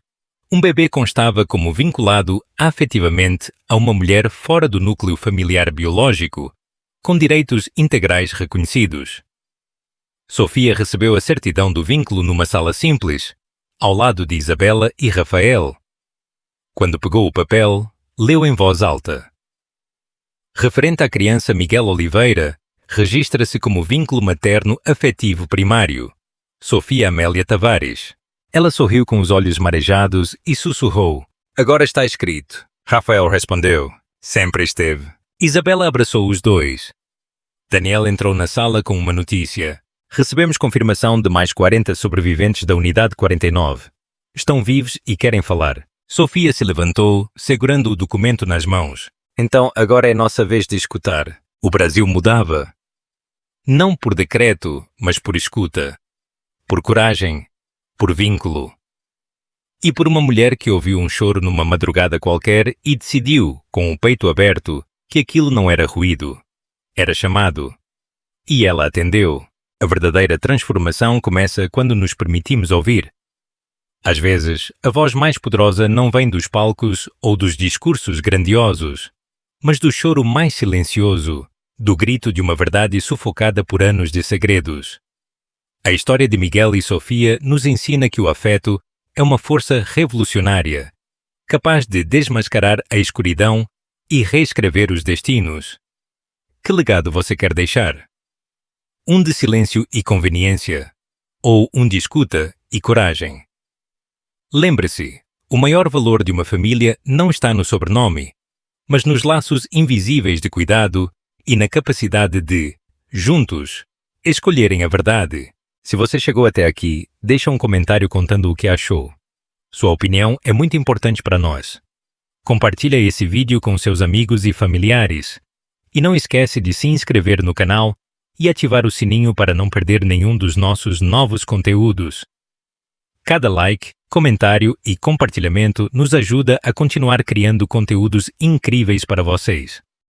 um bebê constava como vinculado afetivamente a uma mulher fora do núcleo familiar biológico, com direitos integrais reconhecidos. Sofia recebeu a certidão do vínculo numa sala simples, ao lado de Isabela e Rafael. Quando pegou o papel, leu em voz alta. Referente à criança Miguel Oliveira, registra-se como vínculo materno afetivo primário, Sofia Amélia Tavares. Ela sorriu com os olhos marejados e sussurrou: "Agora está escrito." Rafael respondeu: "Sempre esteve." Isabela abraçou os dois. Daniel entrou na sala com uma notícia. "Recebemos confirmação de mais 40 sobreviventes da Unidade 49. Estão vivos e querem falar." Sofia se levantou, segurando o documento nas mãos. "Então agora é nossa vez de escutar." O Brasil mudava. Não por decreto, mas por escuta. Por coragem. Por vínculo. E por uma mulher que ouviu um choro numa madrugada qualquer e decidiu, com o peito aberto, que aquilo não era ruído. Era chamado. E ela atendeu. A verdadeira transformação começa quando nos permitimos ouvir. Às vezes, a voz mais poderosa não vem dos palcos ou dos discursos grandiosos, mas do choro mais silencioso, do grito de uma verdade sufocada por anos de segredos. A história de Miguel e Sofia nos ensina que o afeto é uma força revolucionária, capaz de desmascarar a escuridão e reescrever os destinos. Que legado você quer deixar? Um de silêncio e conveniência, ou um de escuta e coragem? Lembre-se, o maior valor de uma família não está no sobrenome, mas nos laços invisíveis de cuidado e na capacidade de, juntos, escolherem a verdade. Se você chegou até aqui, deixa um comentário contando o que achou. Sua opinião é muito importante para nós. Compartilha esse vídeo com seus amigos e familiares. E não esquece de se inscrever no canal e ativar o sininho para não perder nenhum dos nossos novos conteúdos. Cada like, comentário e compartilhamento nos ajuda a continuar criando conteúdos incríveis para vocês.